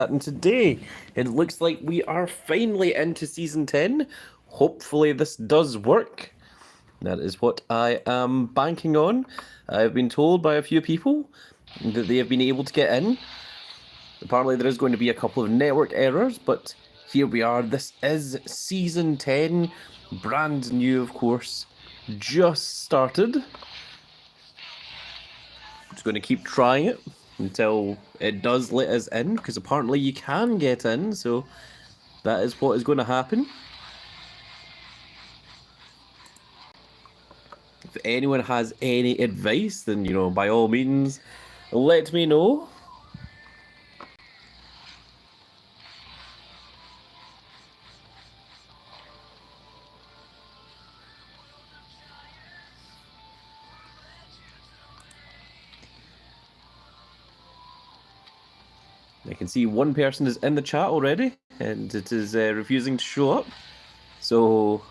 And today, it looks like we are finally into Season 10. Hopefully this does work. That is what I am banking on. I've been told by a few people that they have been able to get in. Apparently there is going to be a couple of network errors, but here we are. This is Season 10, brand new, of course. Just started. Just going to keep trying it until it does let us in, because apparently you can get in, so that is what is going to happen. If anyone has any advice, then, by all means, let me know. I can see one person is in the chat already, and it is refusing to show up. So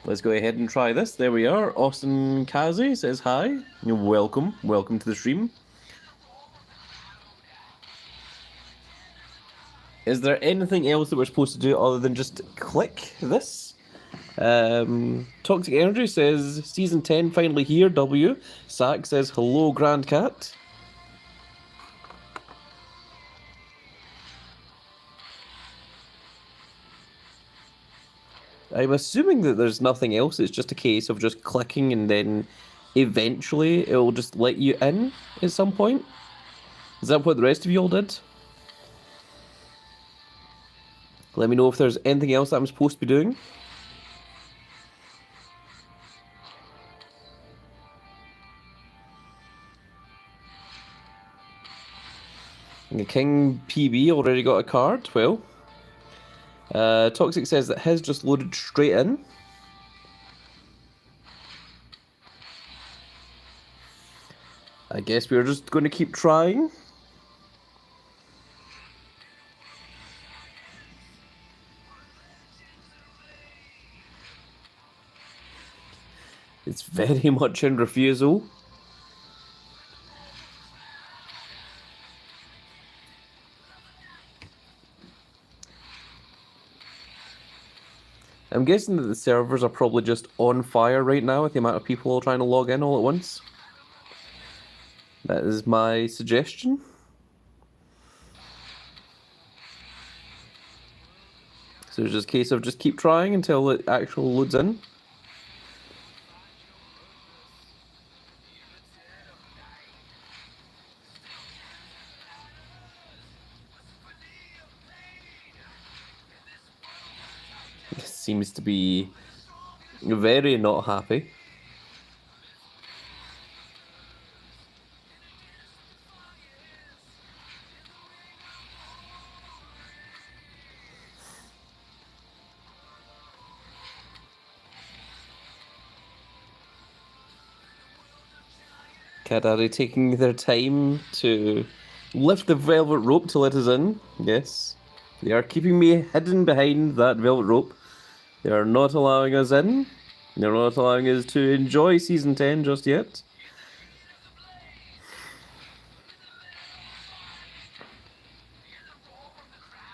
let's go ahead and try this. There we are. Austin Kazi says hi. Welcome. Welcome to the stream. Is there anything else that we're supposed to do other than just click this? Toxic Energy says, Season 10 finally here, W. Sack says, hello, Grand Cat. I'm assuming that there's nothing else. It's just a case of just clicking and then eventually it'll just let you in at some point. Is that what the rest of you all did? Let me know if there's anything else that I'm supposed to be doing. The King PB already got a card. Well, Toxic says that his just loaded straight in. I guess we're just going to keep trying. It's very much in refusal. I'm guessing that the servers are probably just on fire right now with the amount of people all trying to log in all at once. That is my suggestion. So it's just a case of just keep trying until it actually loads in. Seems to be very not happy. Kadari taking their time to lift the velvet rope to let us in. Yes, they are keeping me hidden behind that velvet rope. They are not allowing us in. They're not allowing us to enjoy Season 10 just yet.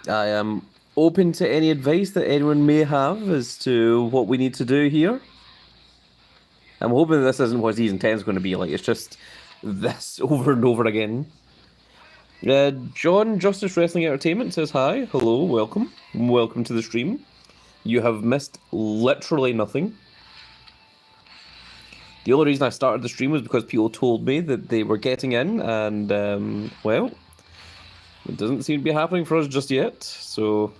I am open to any advice that anyone may have as to what we need to do here. I'm hoping this isn't what Season 10 is going to be like. It's just this over and over again. John Justice Wrestling Entertainment says hi. Hello, welcome. Welcome to the stream. You have missed literally nothing. The only reason I started the stream was because people told me that they were getting in, and, well, it doesn't seem to be happening for us just yet, so...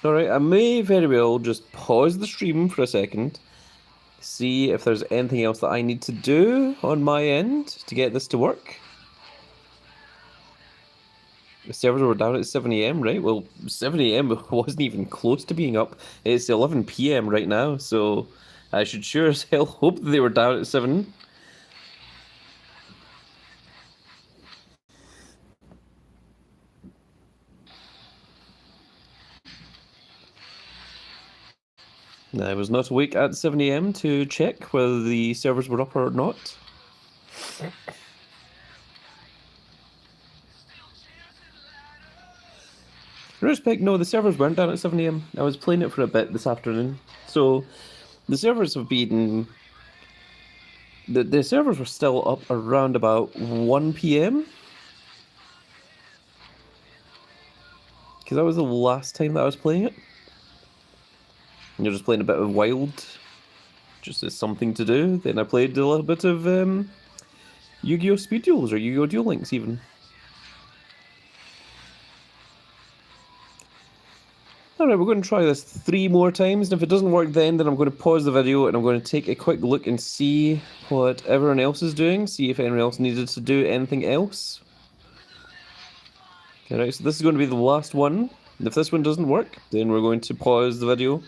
Alright, I may very well just pause the stream for a second, see if there's anything else that I need to do on my end to get this to work. The servers were down at 7 a.m., right? Well, 7 a.m. wasn't even close to being up. It's 11 p.m. right now, so I should sure as hell hope they were down at 7. I was not awake at 7 a.m. to check whether the servers were up or not. In respect, no, the servers weren't down at 7 a.m. I was playing it for a bit this afternoon. So the servers have been. The servers were still up around about 1 p.m. Because that was the last time that I was playing it. And you're just playing a bit of Wild, just as something to do. Then I played a little bit of Yu-Gi-Oh! Speed Duels or Yu-Gi-Oh! Duel Links even. Alright, we're going to try this 3 more times, and if it doesn't work then I'm going to pause the video and I'm going to take a quick look and see what everyone else is doing, see if anyone else needed to do anything else. Alright, so this is going to be the last one. And if this one doesn't work, then we're going to pause the video.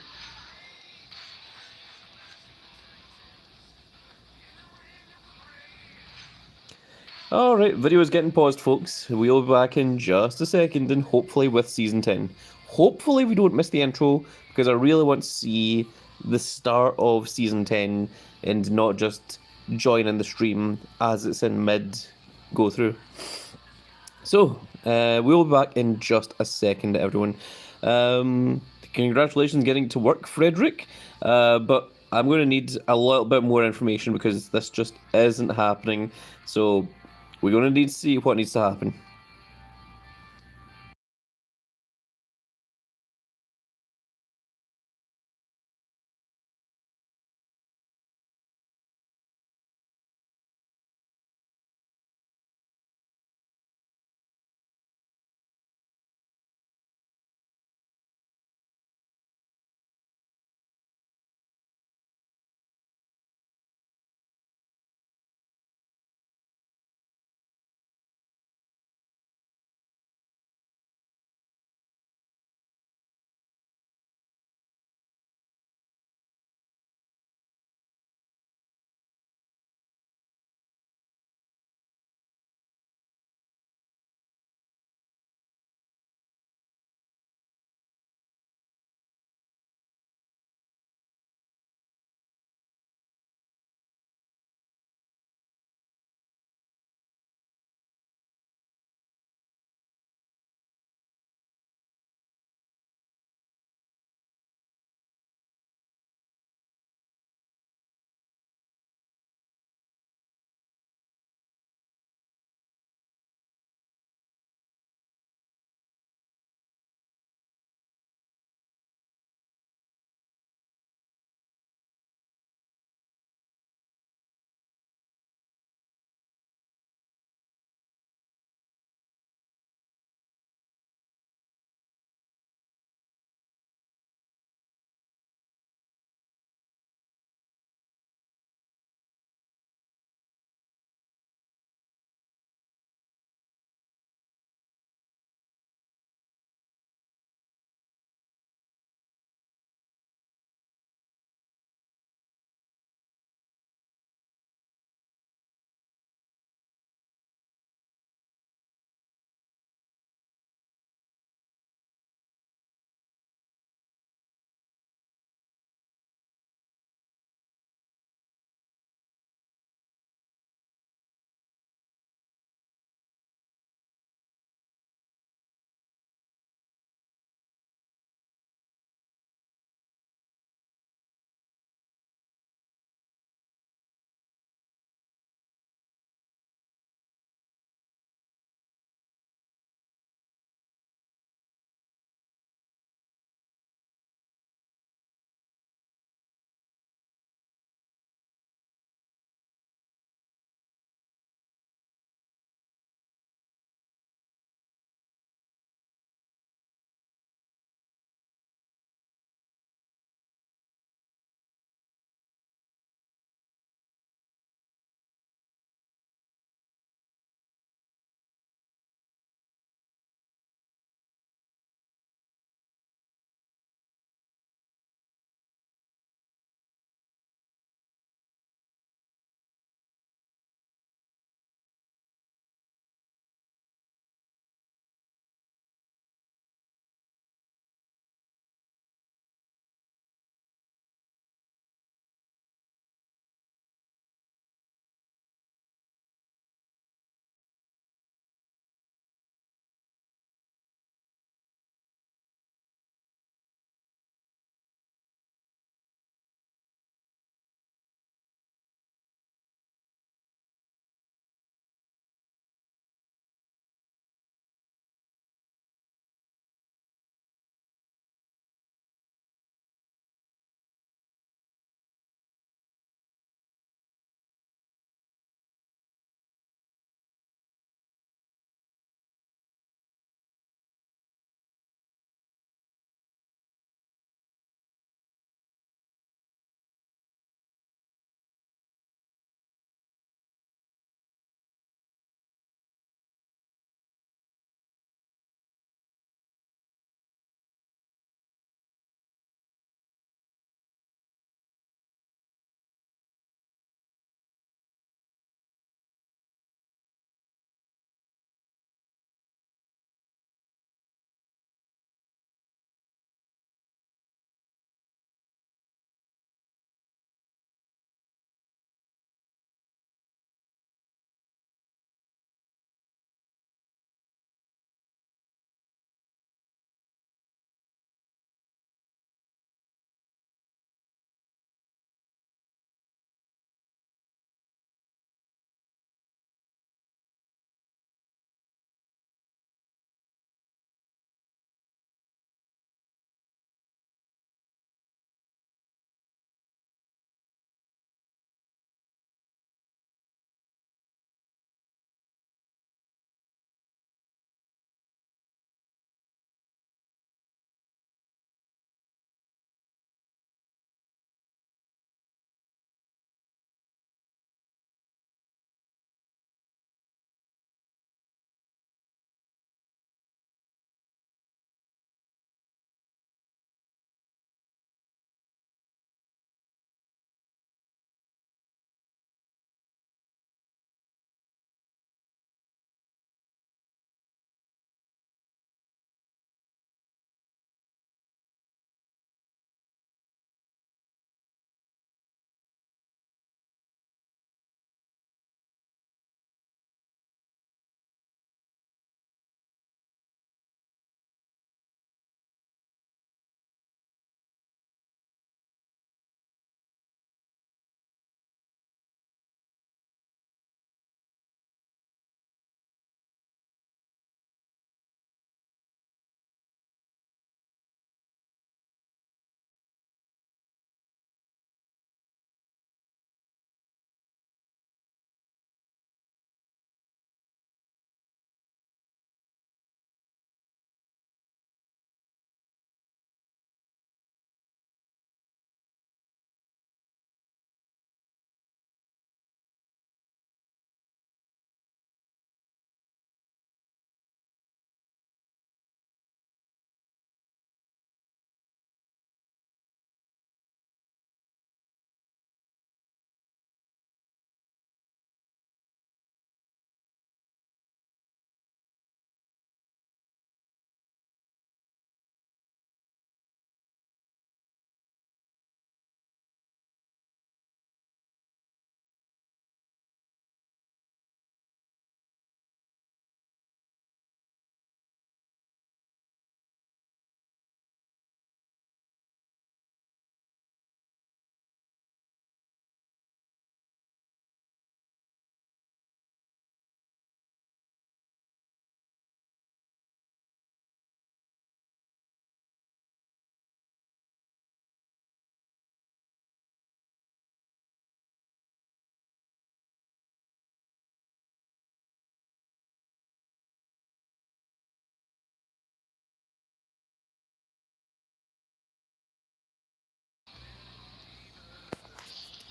Alright, video is getting paused, folks. We'll be back in just a second, and hopefully with Season 10. Hopefully we don't miss the intro, because I really want to see the start of Season 10, and not just join in the stream as it's in mid go through. So, we'll be back in just a second, everyone. Congratulations getting to work, Frederick. But I'm going to need a little bit more information because this just isn't happening. So, we're going to need to see what needs to happen.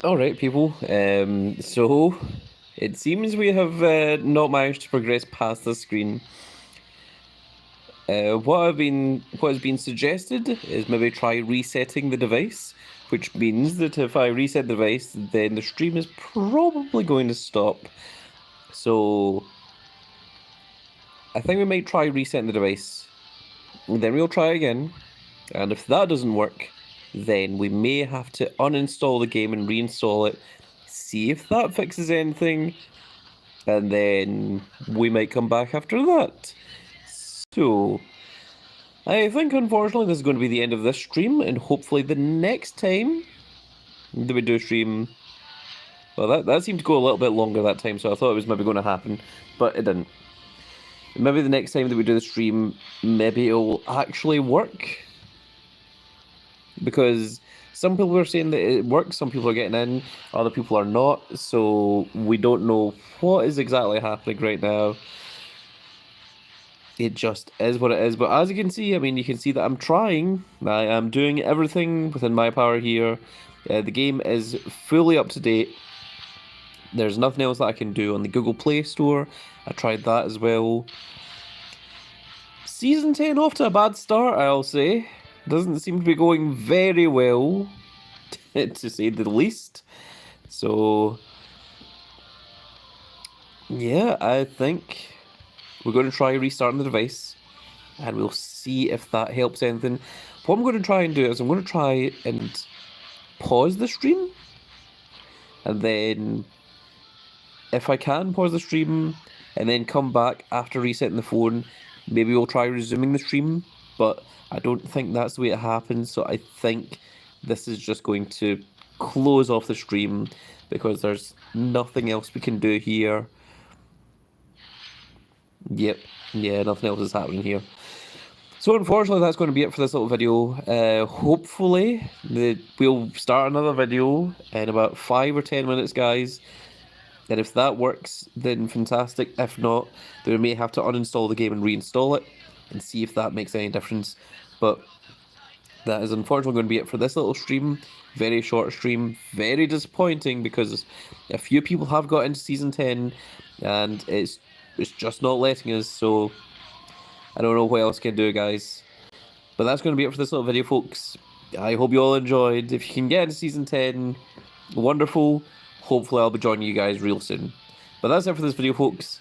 All right, people. So it seems we have not managed to progress past the screen. What has been suggested is maybe try resetting the device, which means that if I reset the device, then the stream is probably going to stop. So I think we might try resetting the device. Then we'll try again, and if that doesn't work, then we may have to uninstall the game and reinstall it, see if that fixes anything, and then we might come back after that. So I think unfortunately this is going to be the end of this stream, and hopefully the next time that we do a stream, well, that seemed to go a little bit longer that time, so I thought it was maybe going to happen, but it didn't. Maybe the next time that we do the stream, maybe it'll actually work, because some people are saying that it works, some people are getting in, other people are not, so we don't know what is exactly happening right now. It just is what it is. But as you can see, I mean, you can see that I'm trying. I am doing everything within my power here. The game is fully up to date. There's nothing else that I can do on the Google Play Store. I tried that as well. Season 10 off to a bad start, I'll say. Doesn't seem to be going very well, to say the least. So, yeah, I think we're going to try restarting the device, and we'll see if that helps anything. What I'm going to try and do is I'm going to try and pause the stream, and then if I can pause the stream and then come back after resetting the phone, maybe we'll try resuming the stream, but I don't think that's the way it happens, so I think this is just going to close off the stream because there's nothing else we can do here. Yep, yeah, nothing else is happening here. So unfortunately, that's going to be it for this little video. Hopefully, we'll start another video in about 5 or 10 minutes, guys. And if that works, then fantastic. If not, then we may have to uninstall the game and reinstall it and see if that makes any difference. But that is unfortunately going to be it for this little stream. Very short stream. Very disappointing because a few people have got into Season 10 and it's just not letting us. So I don't know what else I can do, guys. But that's going to be it for this little video, folks. I hope you all enjoyed. If you can get into Season 10, wonderful. Hopefully I'll be joining you guys real soon. But that's it for this video, folks.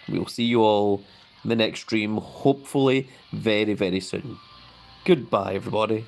We'll see you all in the next stream, hopefully very, very soon. Goodbye, everybody.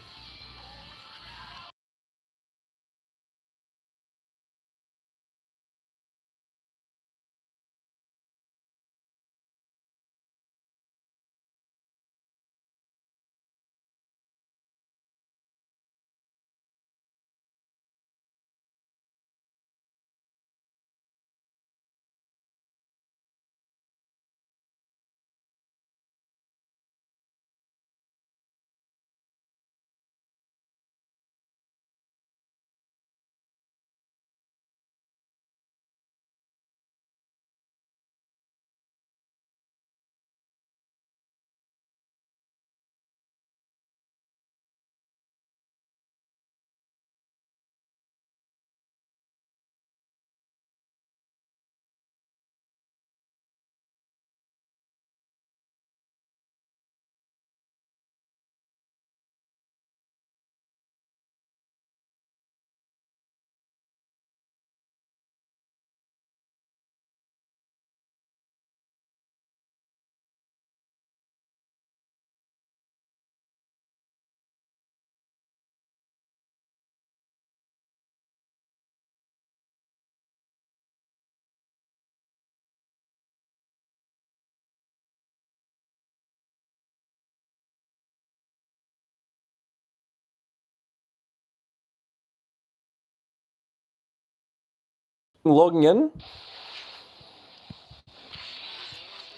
Logging in.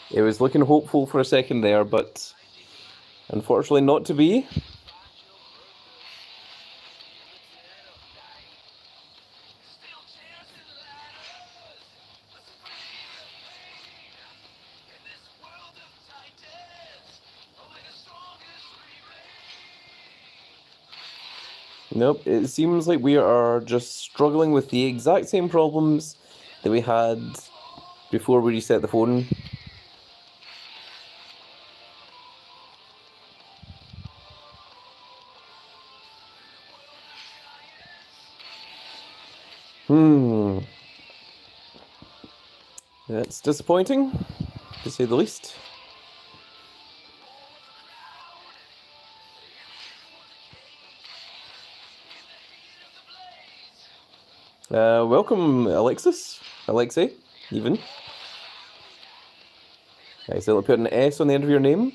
It was looking hopeful for a second there, but unfortunately not to be. Nope, it seems like we are just struggling with the exact same problems that we had before we reset the phone. That's disappointing, to say the least. Welcome, Alexei, even. I accidentally put an S on the end of your name.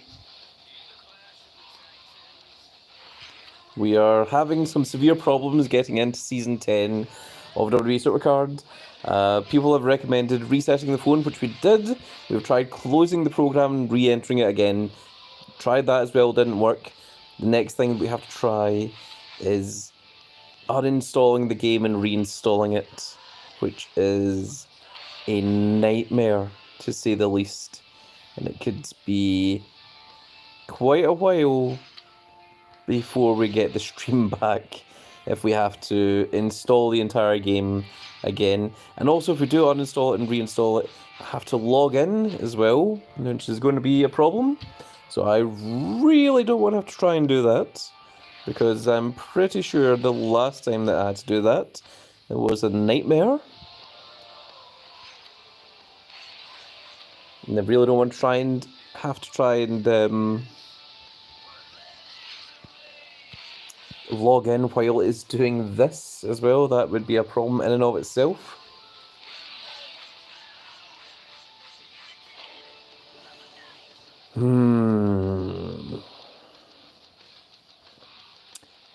We are having some severe problems getting into Season 10 of WWE Supercard. People have recommended resetting the phone, which we did. We've tried closing the program and re-entering it again. Tried that as well, didn't work. The next thing we have to try is uninstalling the game and reinstalling it, which is a nightmare, to say the least. And it could be quite a while before we get the stream back if we have to install the entire game again. And also, if we do uninstall it and reinstall it, I have to log in as well, which is going to be a problem. So I really don't want to have to try and do that, because I'm pretty sure the last time that I had to do that, it was a nightmare. And I really don't want to have to try and log in while it's doing this as well. That would be a problem in and of itself.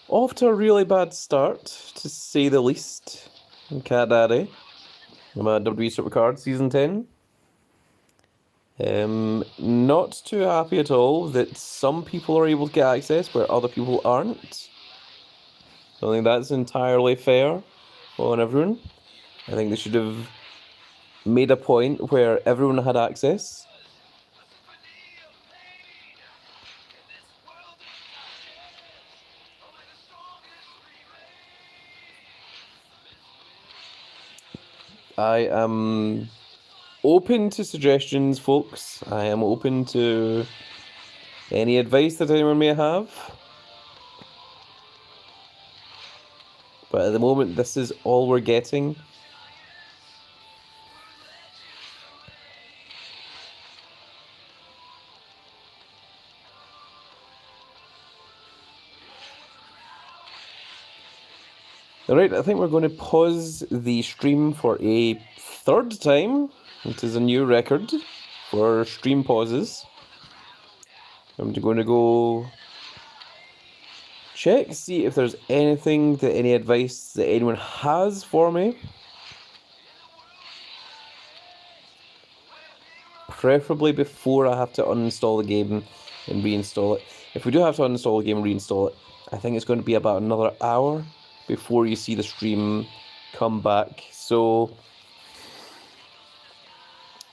Off to a really bad start, to say the least. Cat Daddy. I'm at WWE Supercard Season 10. Not too happy at all that some people are able to get access where other people aren't. I don't think that's entirely fair on everyone. I think they should have made a point where everyone had access. I am open to suggestions, folks. I am open to any advice that anyone may have. But at the moment, this is all we're getting. Alright, I think we're going to pause the stream for a third time. It is a new record for stream pauses. I'm going to go check, see if there's any advice that anyone has for me. Preferably before I have to uninstall the game and reinstall it. If we do have to uninstall the game and reinstall it, I think it's going to be about another hour before you see the stream come back. So,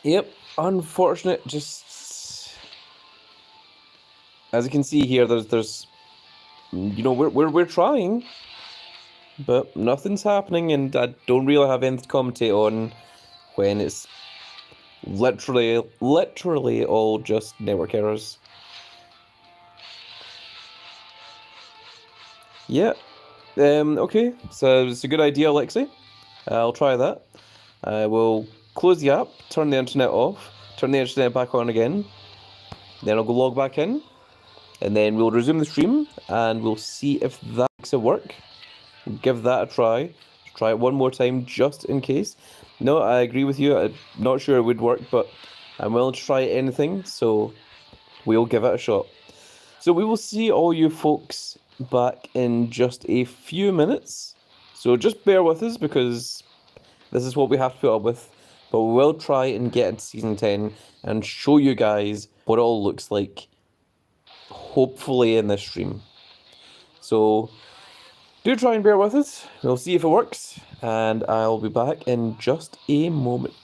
yep, unfortunate. Just as you can see here, there's we're trying, but nothing's happening, and I don't really have anything to commentate on when it's literally all just network errors. Yeah. Okay, so it's a good idea, Alexei. I'll try that. I will close the app, turn the internet off, turn the internet back on again. Then I'll go log back in, and then we'll resume the stream, and we'll see if that makes it work. Give that a try. Try it one more time, just in case. No, I agree with you. I'm not sure it would work, but I'm willing to try anything, so we'll give it a shot. So we will see all you folks back in just a few minutes. So just bear with us, because this is what we have to put up with. But we will try and get into Season 10 and show you guys what it all looks like, hopefully in this stream. So do try and bear with us. We'll see if it works, and I'll be back in just a moment.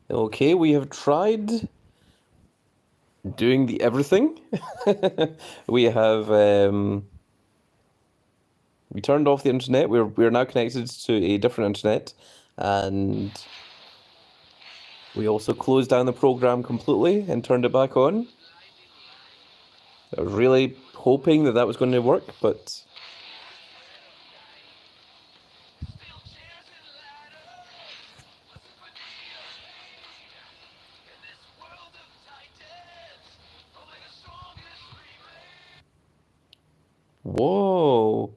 Okay, we have tried doing the everything. We have we turned off the internet. We're now connected to a different internet, and we also closed down the program completely and turned it back on. I was really hoping that that was going to work, but whoa,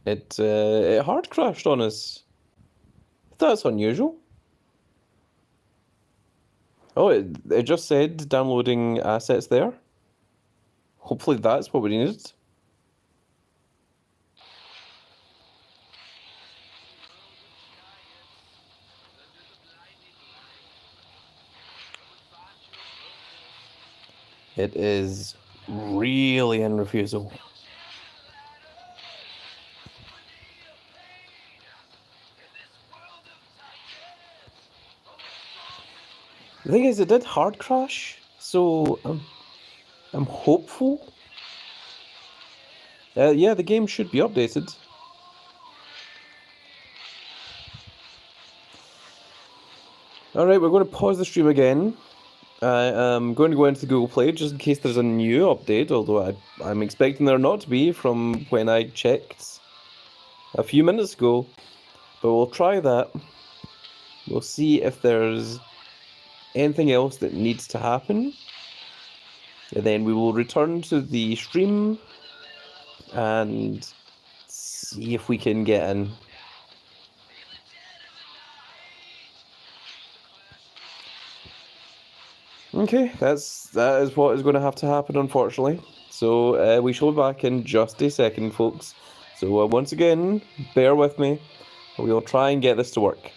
it hard crashed on us. That's unusual. Oh, it just said downloading assets there. Hopefully that's what we needed. It is really in refusal. The thing is, it did hard crash, so I'm hopeful. Yeah, the game should be updated. Alright, we're going to pause the stream again. I am going to go into the Google Play just in case there's a new update, although I'm expecting there not to be from when I checked a few minutes ago. But we'll try that. We'll see if there's anything else that needs to happen. And then we will return to the stream and see if we can get in. Okay, that is what is going to have to happen, unfortunately. So we shall be back in just a second, folks. So once again, bear with me. We'll try and get this to work.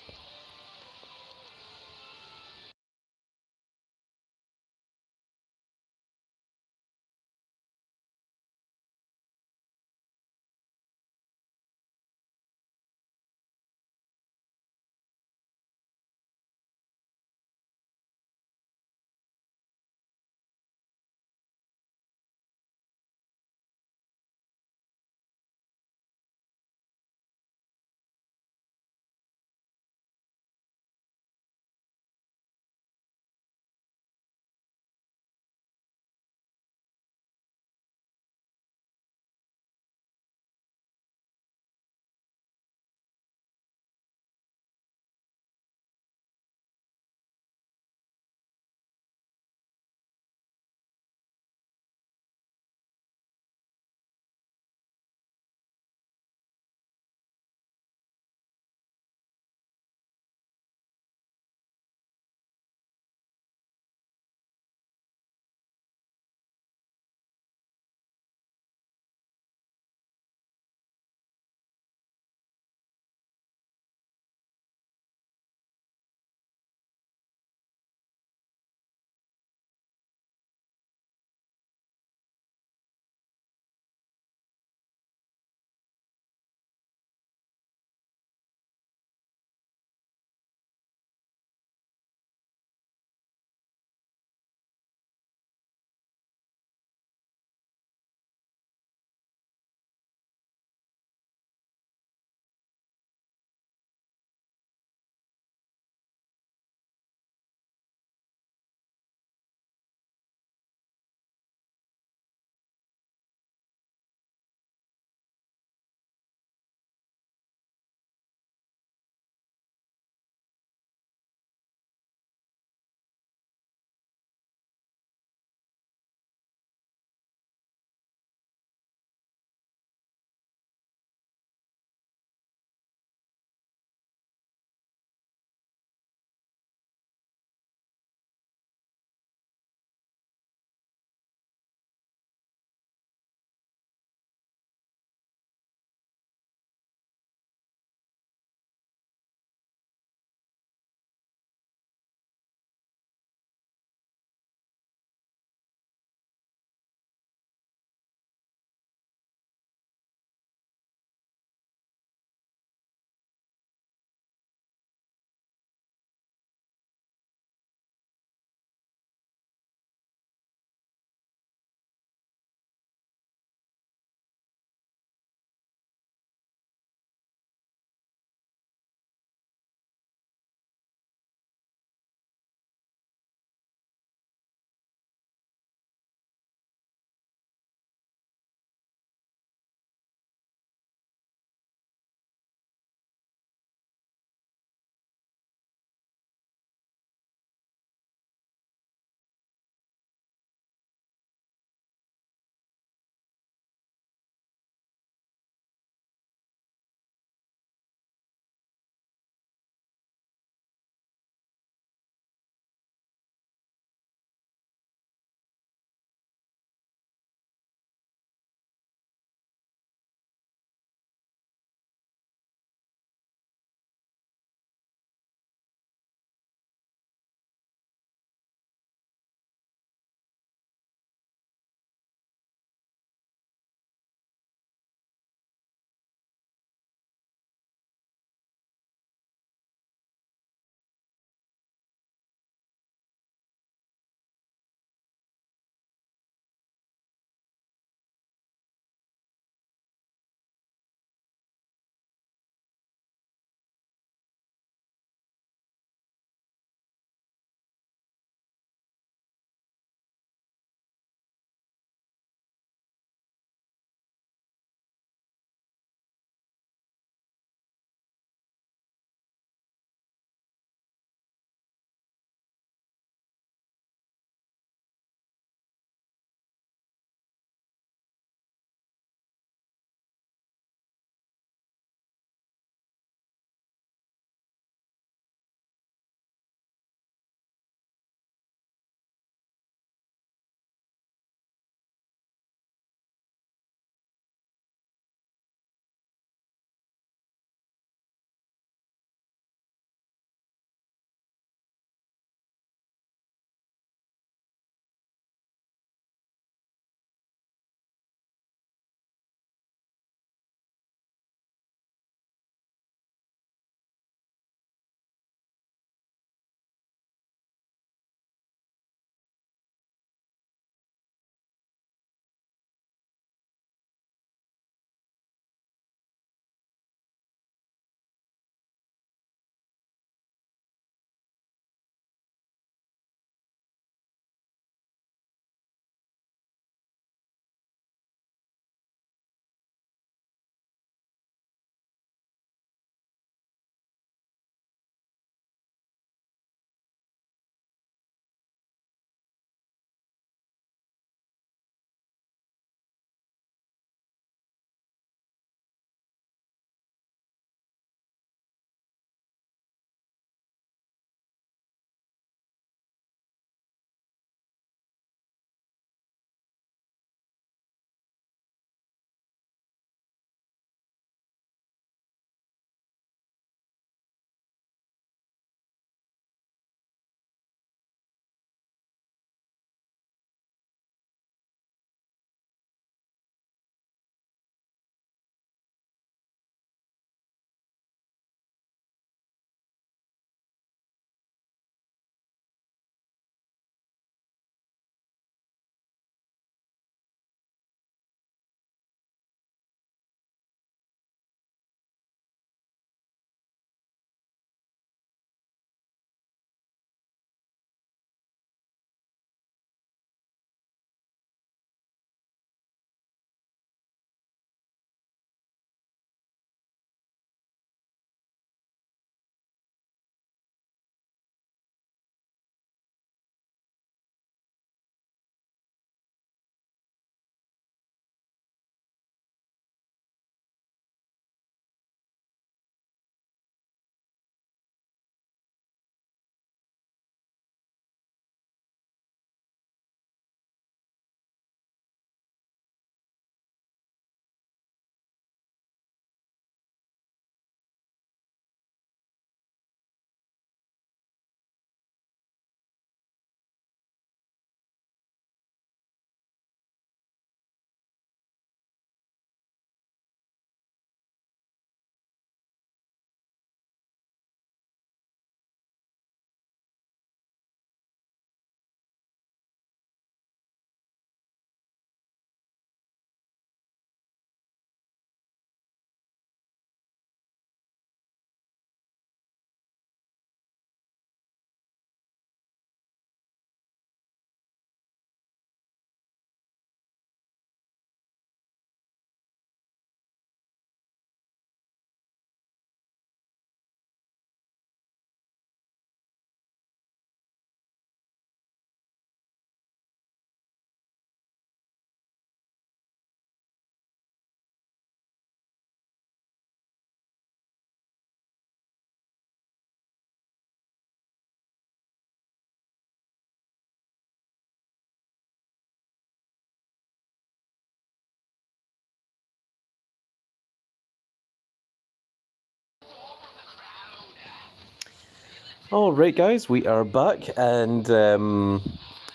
Alright guys, we are back and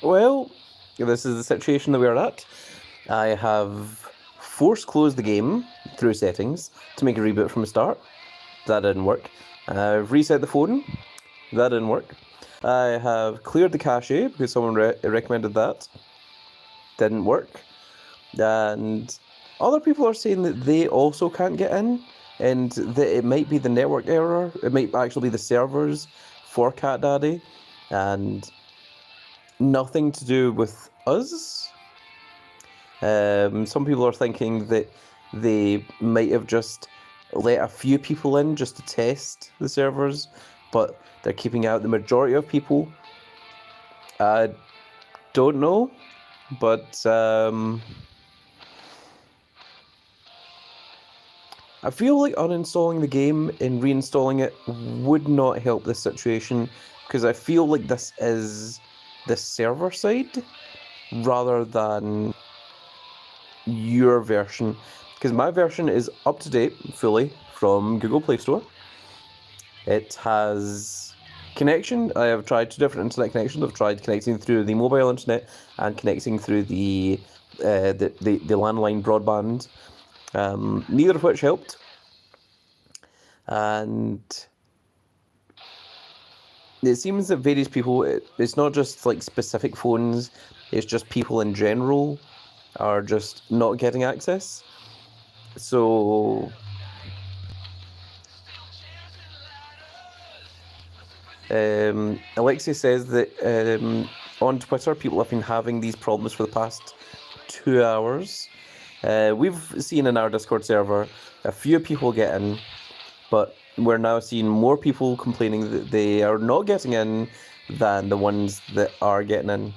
well, this is the situation that we are at. I have force closed the game through settings to make a reboot from the start. That didn't work. I've reset the phone. That didn't work. I have cleared the cache because someone recommended that. Didn't work. And other people are saying that they also can't get in and that it might be the network error. It might actually be the servers for Cat Daddy and nothing to do with us. Some people are thinking that they might have just let a few people in just to test the servers, but they're keeping out the majority of people. I don't know, but I feel like uninstalling the game and reinstalling it would not help this situation, because I feel like this is the server side rather than your version, because my version is up to date fully from Google Play Store. It has connection. I have tried 2 different internet connections. I've tried connecting through the mobile internet and connecting through the landline broadband. Neither of which helped. And it seems that various people, it's not just like specific phones, it's just people in general are just not getting access. So Alexei says that on Twitter people have been having these problems for the past 2 hours. We've seen in our Discord server a few people get in, but we're now seeing more people complaining that they are not getting in than the ones that are getting in.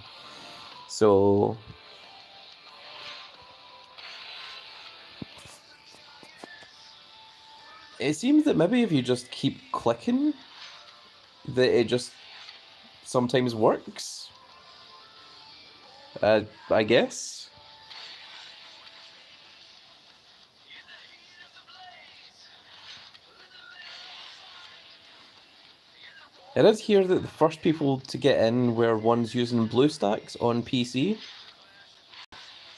So it seems that maybe if you just keep clicking, that it just sometimes works. I guess. It is here that the first people to get in were ones using BlueStacks on PC.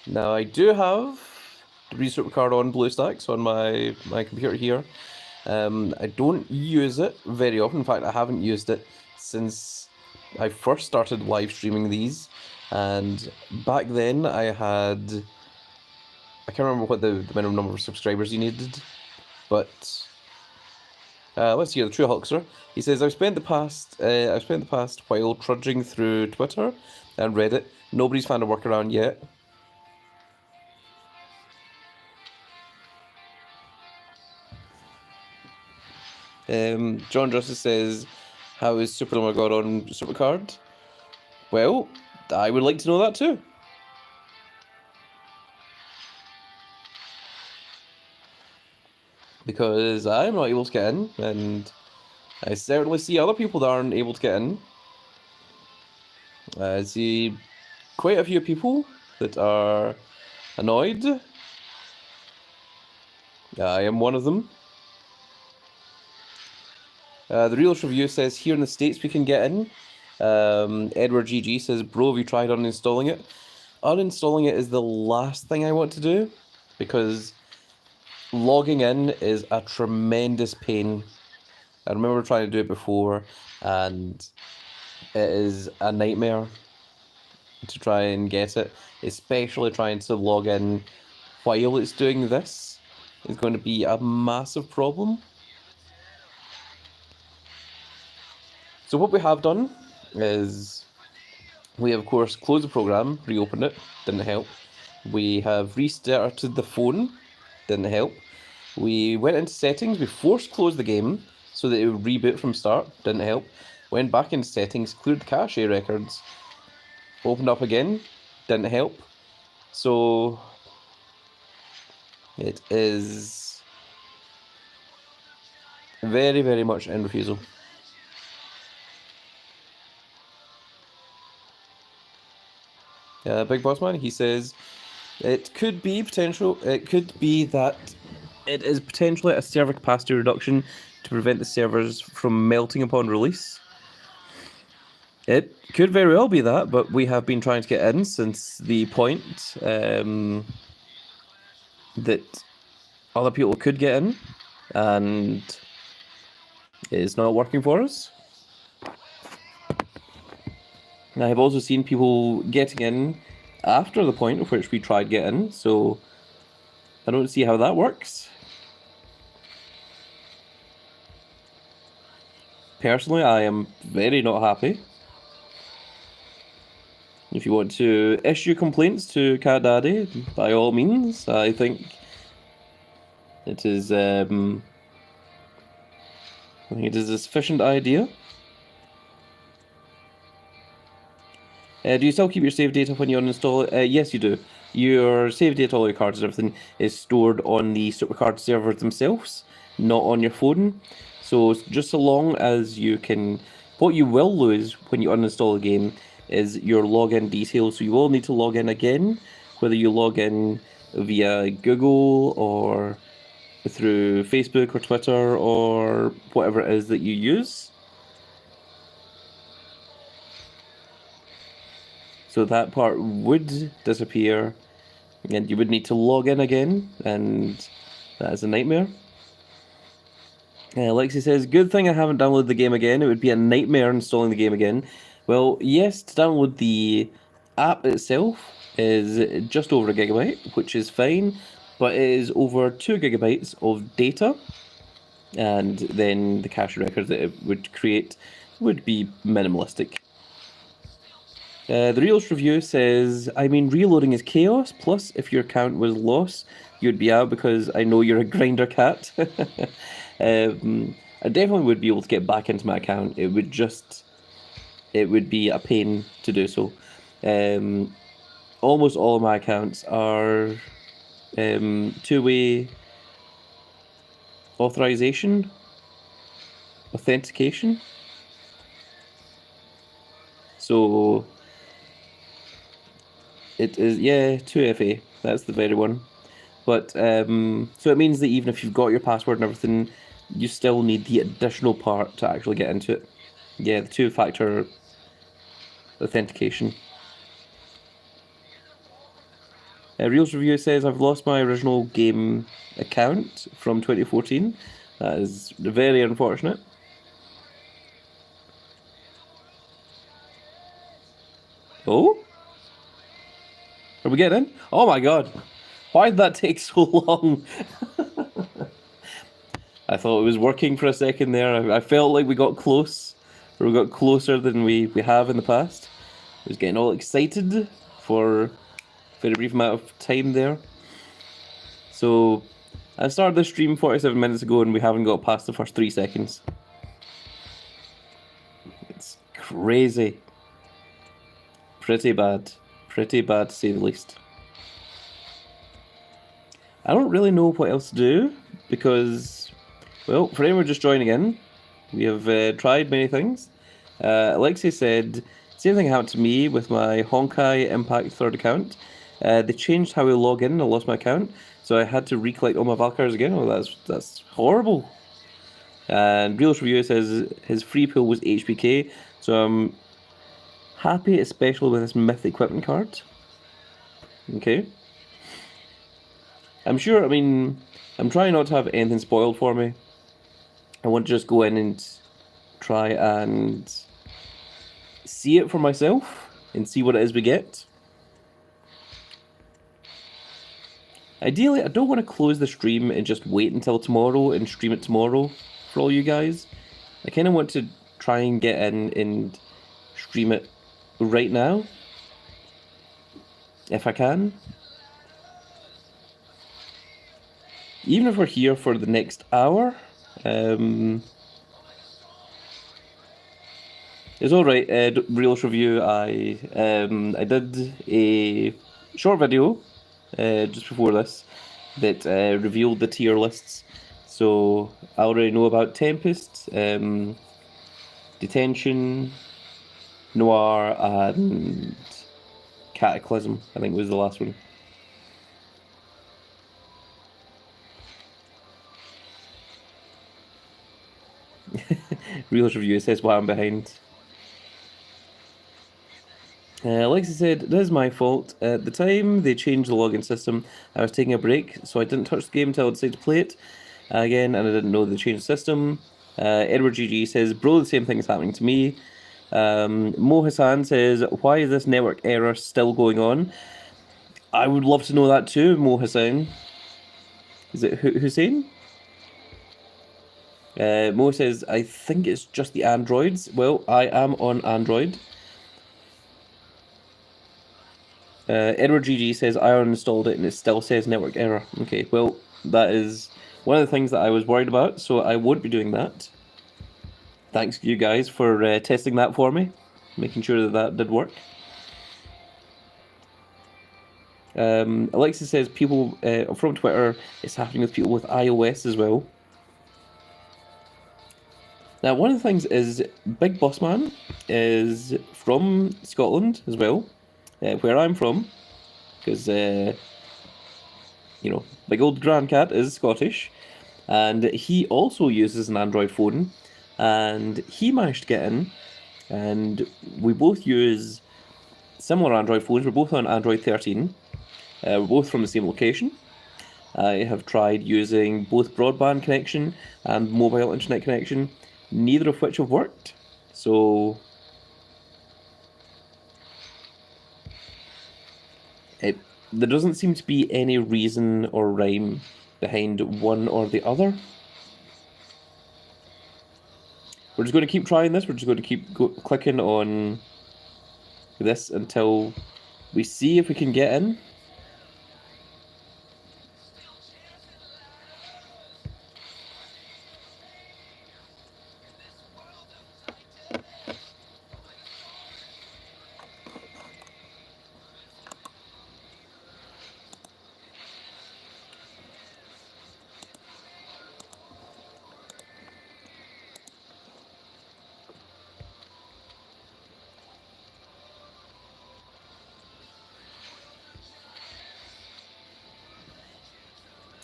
Now I do have WWE Supercard on BlueStacks on my computer here. I don't use it very often. In fact, I haven't used it since I first started live streaming these. And back then I can't remember what the minimum number of subscribers you needed, but let's hear the True Hulkster. He says, I've spent the past while trudging through Twitter and Reddit. Nobody's found a workaround yet. John Justice says, how is Super God on Supercard? Well, I would like to know that too. Because I'm not able to get in, and I certainly see other people that aren't able to get in. I see quite a few people that are annoyed. I am one of them. The Realist Review says, here in the States we can get in. Edward GG says, bro, have you tried uninstalling it? Uninstalling it is the last thing I want to do, because logging in is a tremendous pain. I remember trying to do it before, and it is a nightmare to try and get it, especially trying to log in while it's doing this is going to be a massive problem. So what we have done is we have, of course, closed the program, reopened it, didn't help. We have restarted the phone, didn't help. We went into settings, we force closed the game so that it would reboot from start, didn't help. Went back into settings, cleared the cache records, opened up again, didn't help. So it is very, very much in refusal. Big Boss Man, he says, it could be that it is potentially a server capacity reduction to prevent the servers from melting upon release. It could very well be that, but we have been trying to get in since the point that other people could get in, and it's not working for us. And I have also seen people getting in after the point of which we tried getting, so I don't see how that works. Personally, I am very not happy. If you want to issue complaints to Cat Daddy, by all means, I think it is a sufficient idea. Do you still keep your save data when you uninstall it? Yes, you do. Your save data, all your cards and everything, is stored on the Supercard servers themselves, not on your phone. So just so long as you can... What you will lose when you uninstall a game is your login details. So you will need to log in again, whether you log in via Google or through Facebook or Twitter or whatever it is that you use. So that part would disappear, and you would need to log in again, and that is a nightmare. Lexi says, good thing I haven't downloaded the game again. It would be a nightmare installing the game again. Well, yes, to download the app itself is just over 1 gigabyte, which is fine, but it is over 2 gigabytes of data, and then the cache record that it would create would be minimalistic. The Reels review says, I mean, reloading is chaos, plus if your account was lost, you'd be out because I know you're a grinder cat. I definitely would be able to get back into my account. It would be a pain to do so. Almost all of my accounts are two-way authentication. So it is, yeah, 2FA. That's the very one. But so it means that even if you've got your password and everything, you still need the additional part to actually get into it. Yeah, the 2-factor authentication. Reels Review says, I've lost my original game account from 2014. That is very unfortunate. Oh? Are we getting in? Oh my god. Why did that take so long? I thought it was working for a second there. I felt like we got close. Or we got closer than we have in the past. I was getting all excited for a very brief amount of time there. So, I started this stream 47 minutes ago and we haven't got past the first 3 seconds. It's crazy. Pretty bad. Pretty bad to say the least. I don't really know what else to do because, well, for anyone just joining in, we have tried many things. Alexei said, same thing happened to me with my Honkai Impact 3rd account. They changed how we log in and I lost my account, so I had to recollect all my Valkyries again. Oh, that's horrible. And Reels Review says his free pool was HBK, so I'm happy, especially with this myth equipment card. Okay. I'm sure, I mean, I'm trying not to have anything spoiled for me. I want to just go in and try and see it for myself and see what it is we get. Ideally, I don't want to close the stream and just wait until tomorrow and stream it tomorrow for all you guys. I kind of want to try and get in and stream it right now, if I can. Even if we're here for the next hour, it's alright. Reels Review, I did a short video just before this that revealed the tier lists. So I already know about Tempest, Detention, Noir, and Cataclysm, I think was the last one. Reels Review says why I'm behind. Alexi said, "This is my fault. At the time they changed the login system, I was taking a break, so I didn't touch the game until I decided to play it again, and I didn't know they changed the system." Edward GG says, "Bro, the same thing is happening to me." Mo Hassan says, "Why is this network error still going on?" I would love to know that too, Mo Hassan. Is it Hussein? Mo says, "I think it's just the Androids." Well, I am on Android. Edward GG says, "I uninstalled it and it still says network error." Okay, well, that is one of the things that I was worried about, so I won't be doing that. Thanks you guys for testing that for me, making sure that that did work. Alexis says, people from Twitter, it's happening with people with iOS as well. Now, one of the things is Big Boss Man is from Scotland as well, where I'm from, because, you know, big old Grandcat is Scottish, and he also uses an Android phone, and he managed to get in, and we both use similar Android phones. We're both on Android 13. We're both from the same location. I have tried using both broadband connection and mobile internet connection, neither of which have worked. So there doesn't seem to be any reason or rhyme behind one or the other. We're just going to keep trying this. We're just going to keep clicking on this until we see if we can get in.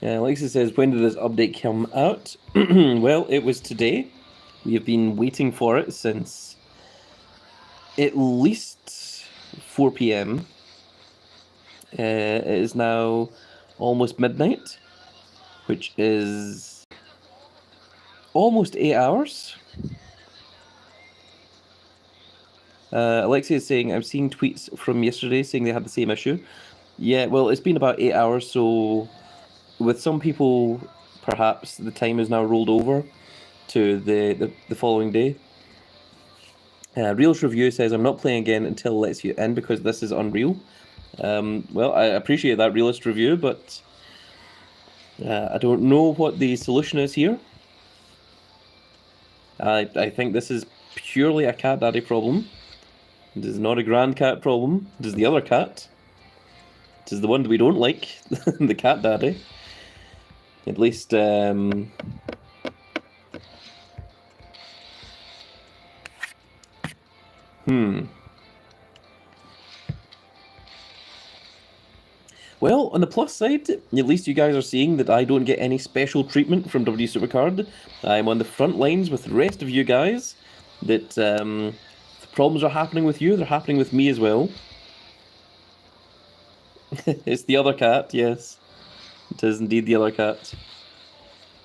Alexa says, "When did this update come out?" Well, it was today. We have been waiting for it since at least 4 p.m. It is now almost midnight, which is almost 8 hours. Alexia is saying, "I'm seeing tweets from yesterday saying they had the same issue." Yeah, well, it's been about 8 hours, so with some people, perhaps the time is now rolled over to the following day. Realist Review says, "I'm not playing again until it lets you in because this is unreal." Well, I appreciate that, Realist Review, but I don't know what the solution is here. I think this is purely a cat daddy problem. It is not a grand cat problem. It is the other cat. It is the one that we don't like, the cat daddy. At least, Well, on the plus side, at least you guys are seeing that I don't get any special treatment from WWE Supercard. I'm on the front lines with the rest of you guys. That the problems are happening with you, they're happening with me as well. It's the other cat, yes. It is indeed the other cat.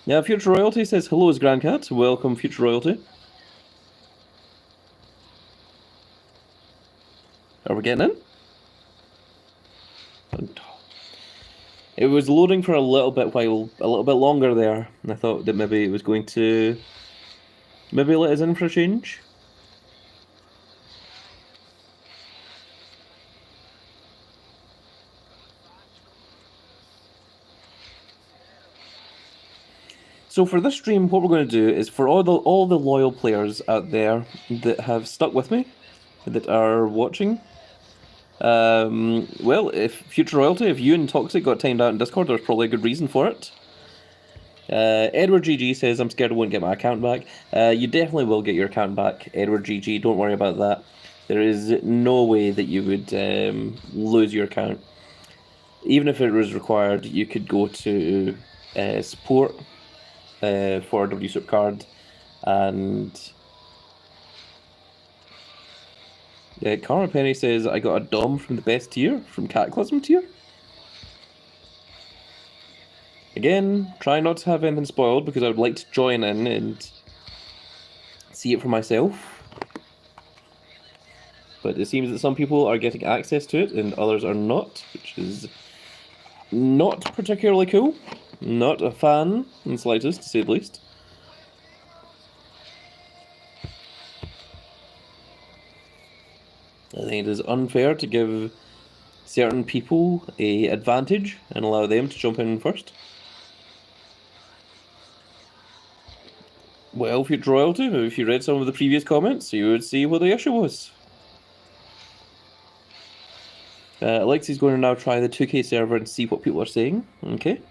Yeah, Future Royalty says, "Hello, is Grandcat. Welcome, Future Royalty." Are we getting in? It was loading for a little bit longer there. And I thought that maybe it was going to maybe let us in for a change. So for this stream, what we're going to do is for all the loyal players out there that have stuck with me, that are watching. Well, if Future Royalty, if you and Toxic got timed out in Discord, there's probably a good reason for it. Edward GG says, "I'm scared I won't get my account back." You definitely will get your account back, Edward GG. Don't worry about that. There is no way that you would lose your account. Even if it was required, you could go to support for WWE Supercard and Cara Penny says, I got a Dom from the best tier, from Cataclysm tier. Again, try not to have anything spoiled because I would like to join in and see it for myself. But it seems that some people are getting access to it and others are not, which is not particularly cool. Not a fan in the slightest, to say the least. I think it is unfair to give certain people an advantage and allow them to jump in first. Well, if you're royalty, if you read some of the previous comments, you would see what the issue was. Alexi's going to now try the 2K server and see what people are saying. Okay.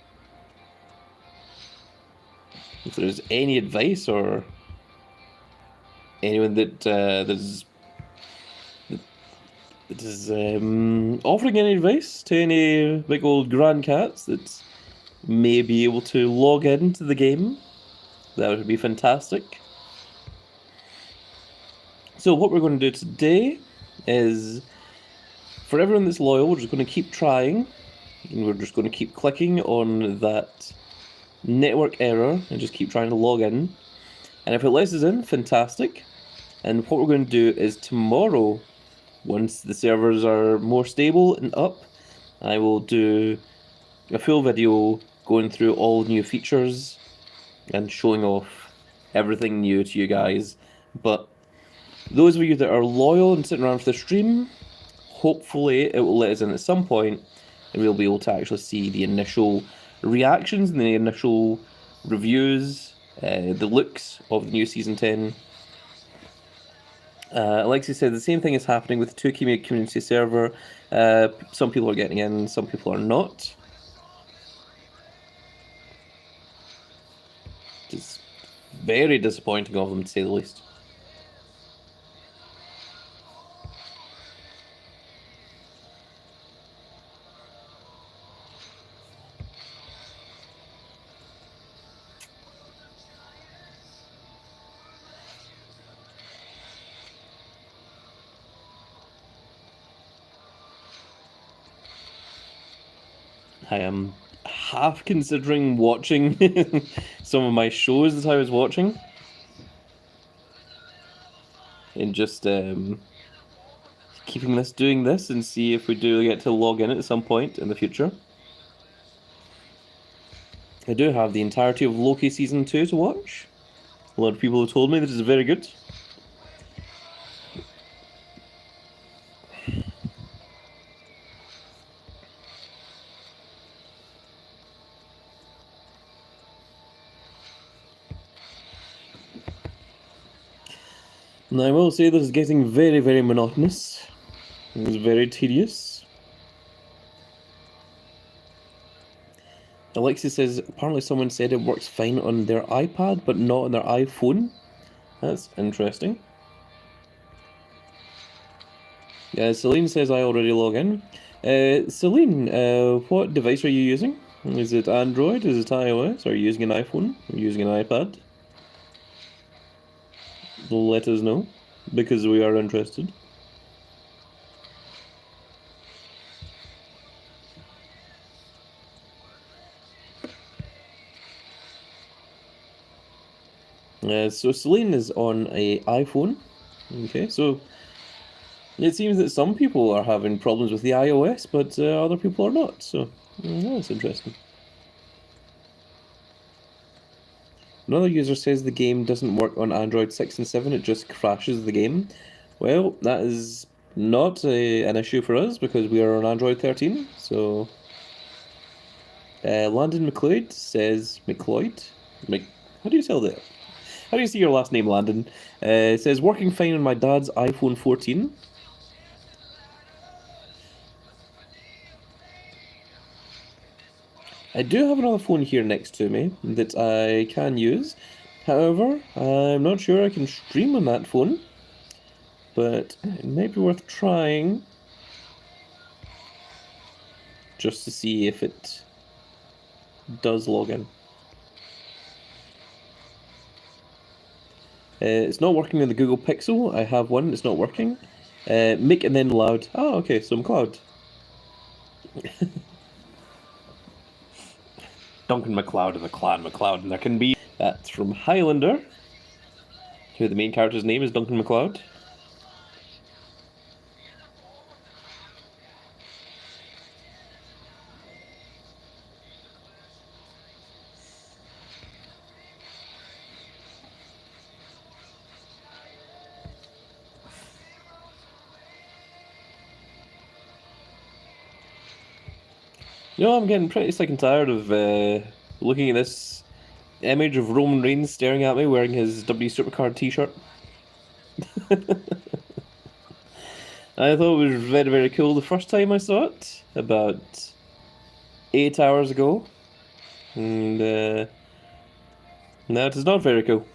If there's any advice or anyone that is offering any advice to any big old grand cats that may be able to log into the game, that would be fantastic. So what we're going to do today is, for everyone that's loyal, we're just going to keep trying, and we're just going to keep clicking on that network error and just keep trying to log in. And if it lets us in, fantastic. And what we're going to do is tomorrow, once the servers are more stable and up, I will do a full video going through all new features and showing off everything new to you guys. But those of you that are loyal and sitting around for the stream, hopefully it will let us in at some point and we'll be able to actually see the initial reactions and the initial reviews, the looks of the new Season 10. Alexi said the same thing is happening with the 2K community server. Some people are getting in, some people are not. It's very disappointing of them, to say the least. I am half considering watching some of my shows that I was watching. And just doing this and see if we do get to log in at some point in the future. I do have the entirety of Loki Season 2 to watch. A lot of people have told me that it's very good. And I will say that it's getting very, very monotonous. It's very tedious. Alexis says, apparently someone said it works fine on their iPad, but not on their iPhone. That's interesting. Celine says, I already log in. Celine, what device are you using? Is it Android? Is it iOS? Are you using an iPhone? Are you using an iPad? Let us know, because we are interested. So Celine is on a iPhone. Okay, so it seems that some people are having problems with the iOS, but other people are not. So that's interesting. Another user says the game doesn't work on Android 6 and 7, it just crashes the game. Well, that is not an issue for us because we are on Android 13, so... Landon McLeod says... How do you tell that? How do you see your last name, Landon? It says, working fine on my dad's iPhone 14. I do have another phone here next to me that I can use. However, I'm not sure I can stream on that phone, but it may be worth trying just to see if it does log in. It's not working with the Google Pixel. I have one, it's not working. Mick and then Loud. Oh, okay, so I'm Cloud. Duncan MacLeod and the Clan MacLeod, and there can be... That's from Highlander, who the main character's name is Duncan MacLeod. You know, I'm getting pretty sick and tired of looking at this image of Roman Reigns staring at me wearing his WWE Supercard t-shirt. I thought it was very, very cool the first time I saw it, about 8 hours ago. And now it is not very cool.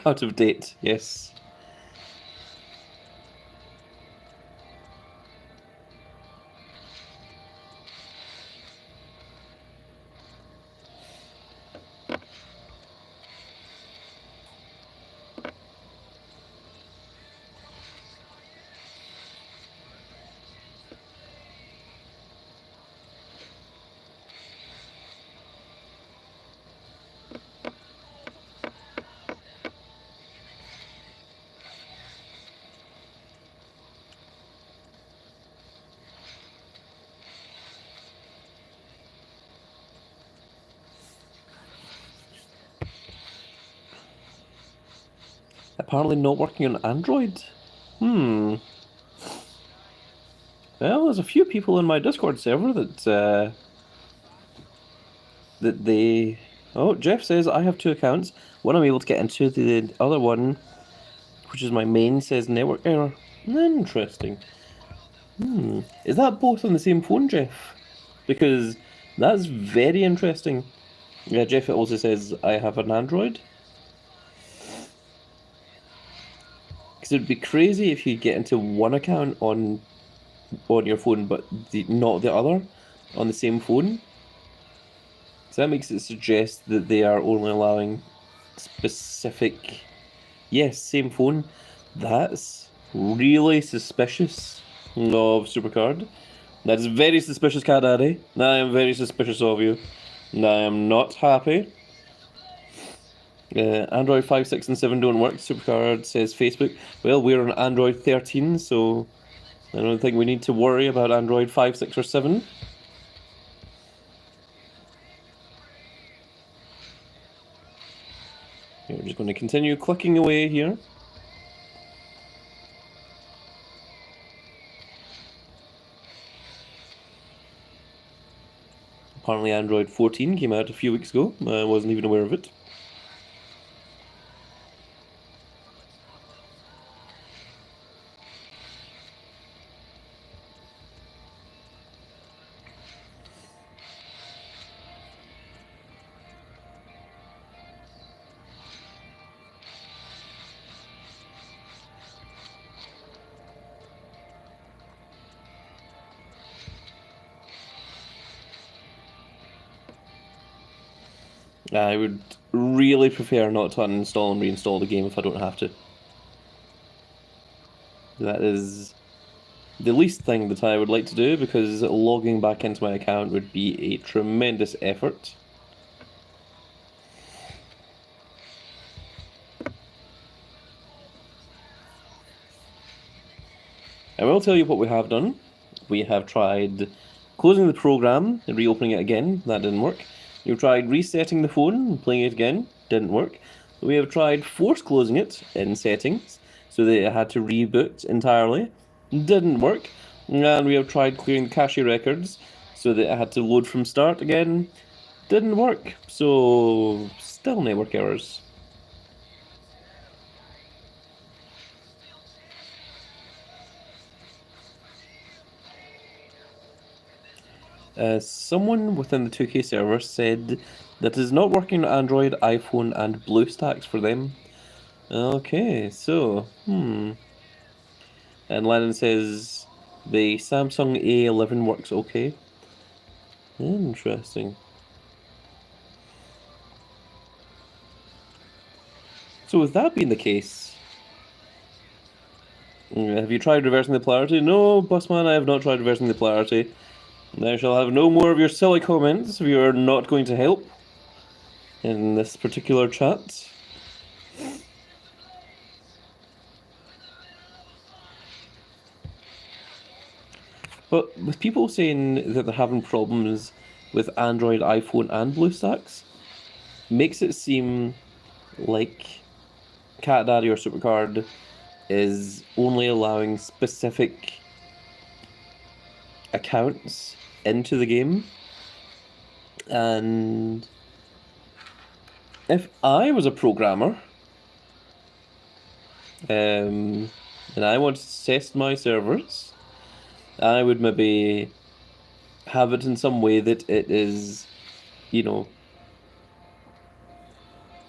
Out of date, yes. Apparently not working on Android? Well, there's a few people in my Discord server that they... Oh, Jeff says I have 2 accounts. One I'm able to get into, the other one, which is my main, says network error. Interesting. Is that both on the same phone, Jeff? Because that's very interesting. Yeah, Jeff also says I have an Android. Because it'd be crazy if you get into one account on your phone, but not the other on the same phone. So that makes it suggest that they are only allowing specific... Yes, same phone. That's really suspicious of Supercard. That is very suspicious, Cat Daddy. I am very suspicious of you. And I am not happy. Android 5, 6, and 7 don't work. Supercard says Facebook. Well, we're on Android 13, so I don't think we need to worry about Android 5, 6, or 7. We're just going to continue clicking away here. Apparently Android 14 came out a few weeks ago. I wasn't even aware of it. I would really prefer not to uninstall and reinstall the game if I don't have to. That is the least thing that I would like to do, because logging back into my account would be a tremendous effort. I will tell you what we have done. We have tried closing the program and reopening it again. That didn't work. We've tried resetting the phone and playing it again. Didn't work. We have tried force closing it in settings so that it had to reboot entirely. Didn't work. And we have tried clearing the cache records so that it had to load from start again. Didn't work. So, still network errors. Someone within the 2K server said that it is not working on Android, iPhone, and BlueStacks for them. Okay, so, And Lennon says the Samsung A11 works okay. Interesting. So with that being the case, have you tried reversing the polarity? No, Bossman, I have not tried reversing the polarity. I shall have no more of your silly comments if you are not going to help in this particular chat. But with people saying that they're having problems with Android, iPhone, and BlueStacks, makes it seem like Cat Daddy or Supercard is only allowing specific accounts into the game. And if I was a programmer, and I wanted to test my servers, I would maybe have it in some way that it is, you know,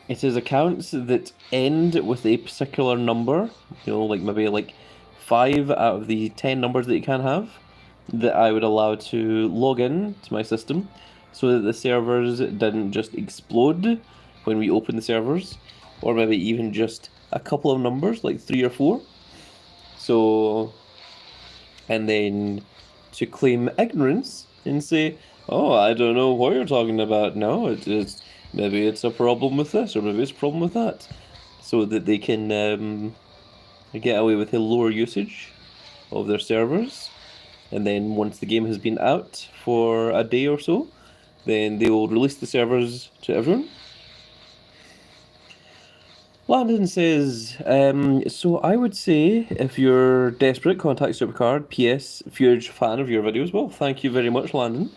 it is accounts that end with a particular number, like maybe like 5 out of the 10 numbers that you can have, that I would allow to log in to my system so that the servers didn't just explode when we open the servers, or maybe even just a couple of numbers, like 3 or 4. So, and then to claim ignorance and say, oh, I don't know what you're talking about. No, it's maybe it's a problem with this, or maybe it's a problem with that, so that they can get away with a lower usage of their servers. And then once the game has been out for a day or so, then they will release the servers to everyone. Landon says, so I would say if you're desperate, contact Supercard. P.S. Huge fan of your videos. Well, thank you very much, Landon.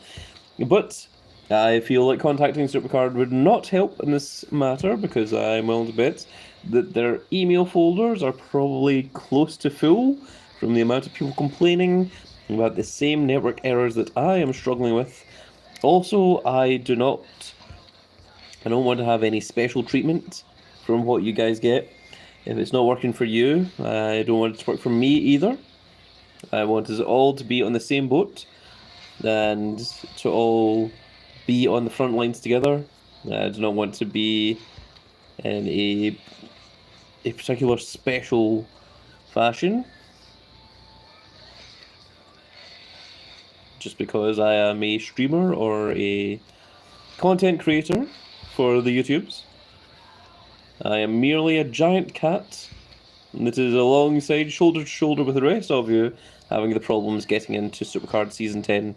But I feel like contacting Supercard would not help in this matter, because I'm willing to bet that their email folders are probably close to full from the amount of people complaining about the same network errors that I am struggling with. Also, I don't want to have any special treatment from what you guys get. If it's not working for you, I don't want it to work for me either. I want us all to be on the same boat and to all be on the front lines together. I do not want to be in a particular special fashion just because I am a streamer or a content creator for the YouTubes. I am merely a giant cat that is alongside, shoulder to shoulder with the rest of you, having the problems getting into Supercard Season 10.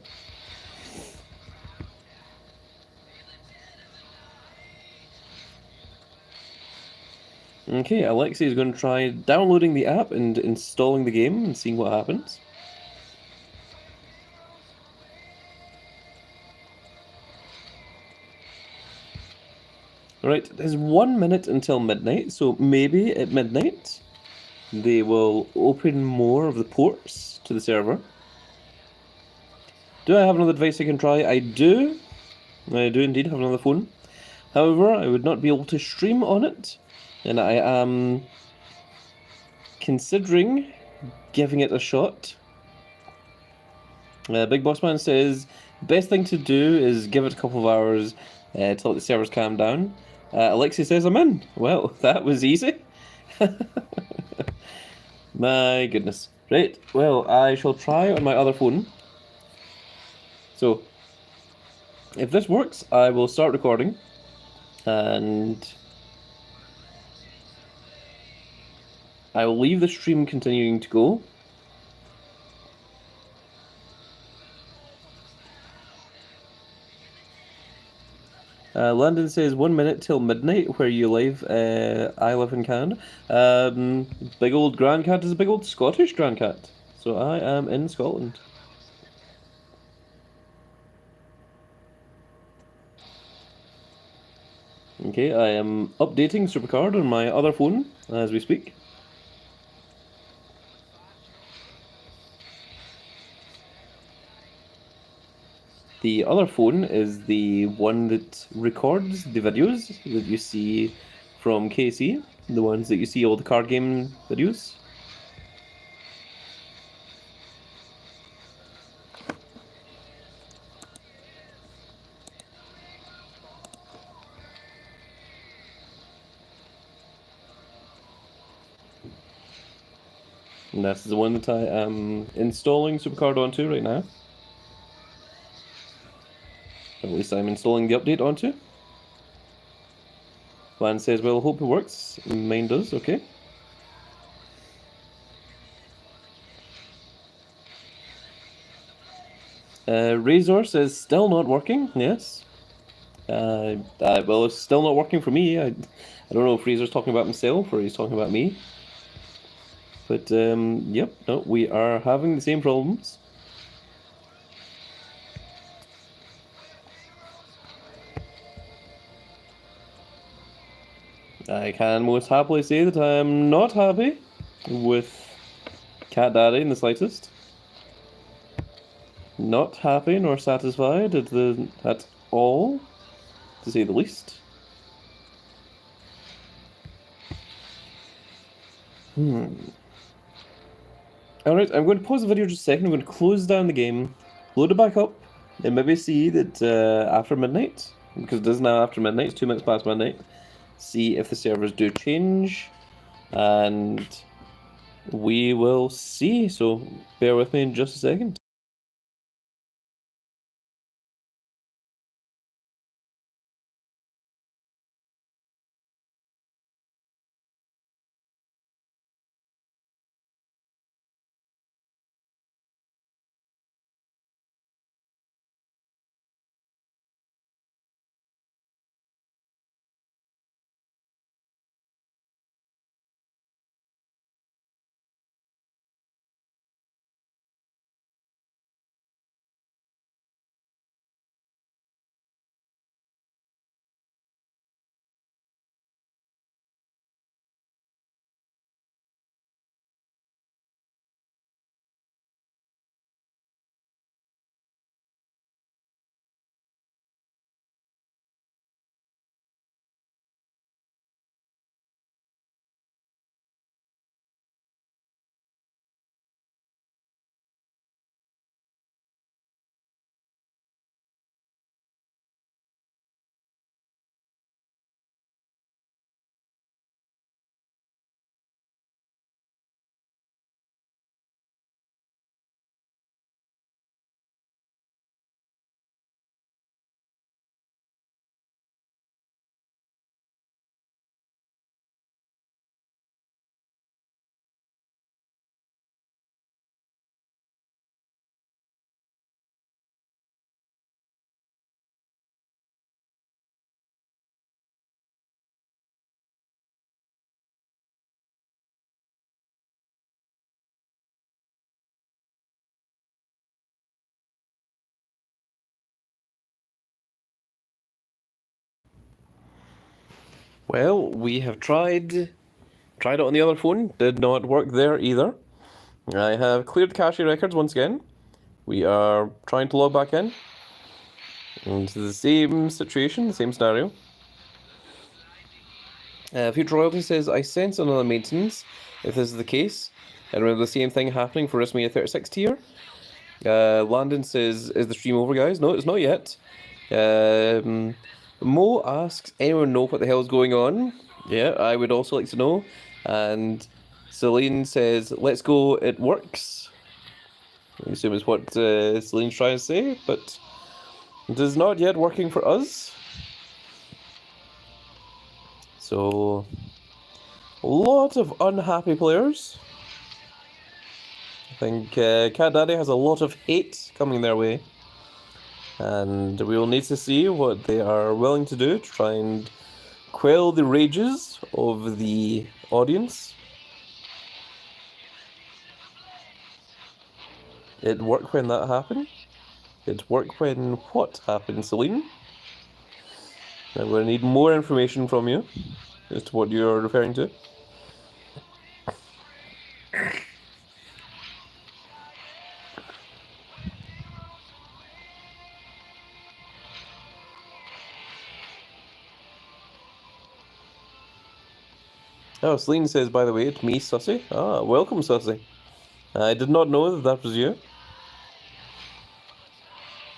Okay, Alexi is going to try downloading the app and installing the game and seeing what happens. Right, there's 1 minute until midnight, so maybe at midnight they will open more of the ports to the server. Do I have another device I can try? I do. I do indeed have another phone. However, I would not be able to stream on it, and I am considering giving it a shot. Big Boss Man says, best thing to do is give it a couple of hours till the servers calm down. Alexi says, I'm in. Well, that was easy. My goodness. Right, well, I shall try on my other phone. So, if this works, I will start recording. And I will leave the stream continuing to go. London says 1 minute till midnight. Where you live? I live in Canada. Big old Grand Cat is a big old Scottish Grand Cat. So I am in Scotland. Okay, I am updating Supercard on my other phone as we speak. The other phone is the one that records the videos that you see from KC, the ones that you see all the card game videos. And that's the one that I am installing Supercard onto right now. Or at least I'm installing the update onto. Plan says, well, hope it works. Mine does, okay. Razor says, still not working, yes. Well, it's still not working for me. I don't know if Razor's talking about himself or he's talking about me. But, yep, no, we are having the same problems. I can most happily say that I am not happy with Cat Daddy in the slightest. Not happy nor satisfied at all, to say the least. Alright, I'm going to pause the video just a second. I'm going to close down the game, load it back up, and maybe see that after midnight, because it is now after midnight, it's 2 minutes past midnight, see if the servers do change, and we will see. So bear with me in just a second. Well, we have tried it on the other phone, did not work there either. I have cleared the cache records once again. We are trying to log back in. And it's the same situation, the same scenario. Future Royalty says, I sense another maintenance, if this is the case. And remember the same thing happening for WrestleMania 36 tier. Landon says, is the stream over, guys? No, it's not yet. Mo asks, anyone know what the hell's going on? Yeah, I would also like to know. And Celine says, let's go, it works. I assume is what Celine's trying to say, but it is not yet working for us. So, a lot of unhappy players. I think Cat Daddy has a lot of hate coming their way. And we will need to see what they are willing to do to try and quell the rages of the audience. It worked when that happened. It worked when what happened, Celine? I'm going to need more information from you as to what you're referring to. Oh, Celine says, by the way, it's me, Sussy. Ah, welcome, Sussy. I did not know that that was you.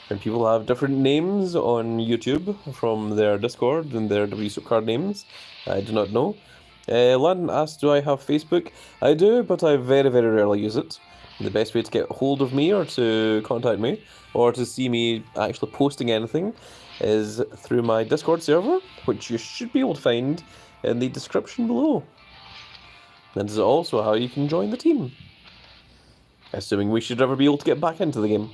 And people have different names on YouTube from their Discord and their WWE Supercard names. I do not know. Landon asks, do I have Facebook? I do, but I very, very rarely use it. The best way to get hold of me or to contact me or to see me actually posting anything is through my Discord server, which you should be able to find in the description below. That is also how you can join the team. Assuming we should ever be able to get back into the game.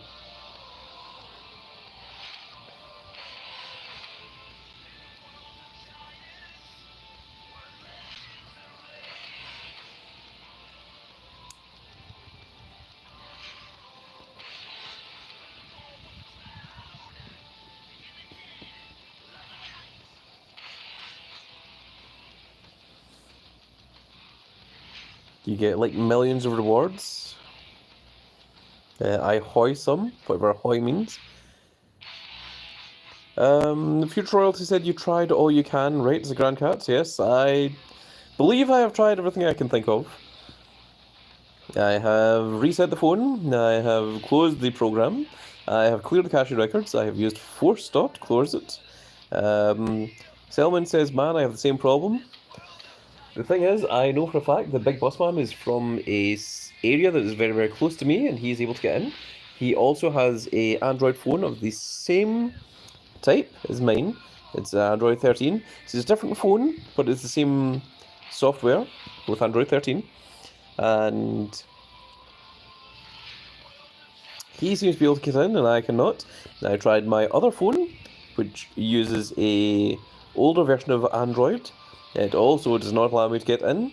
You get like millions of rewards. I hoy some, whatever hoy means. Future Royalty said you tried all you can, right, as a Grand Cat? Yes, I believe I have tried everything I can think of. I have reset the phone, I have closed the program, I have cleared the cache records, I have used force stop to close it. Selman says, man, I have the same problem. The thing is, I know for a fact that Big Boss Man is from a area that is very, very close to me, and he's able to get in. He also has a Android phone of the same type as mine. It's Android 13. So it's a different phone, but it's the same software with Android 13. And he seems to be able to get in, and I cannot. I tried my other phone, which uses a older version of Android. It also does not allow me to get in.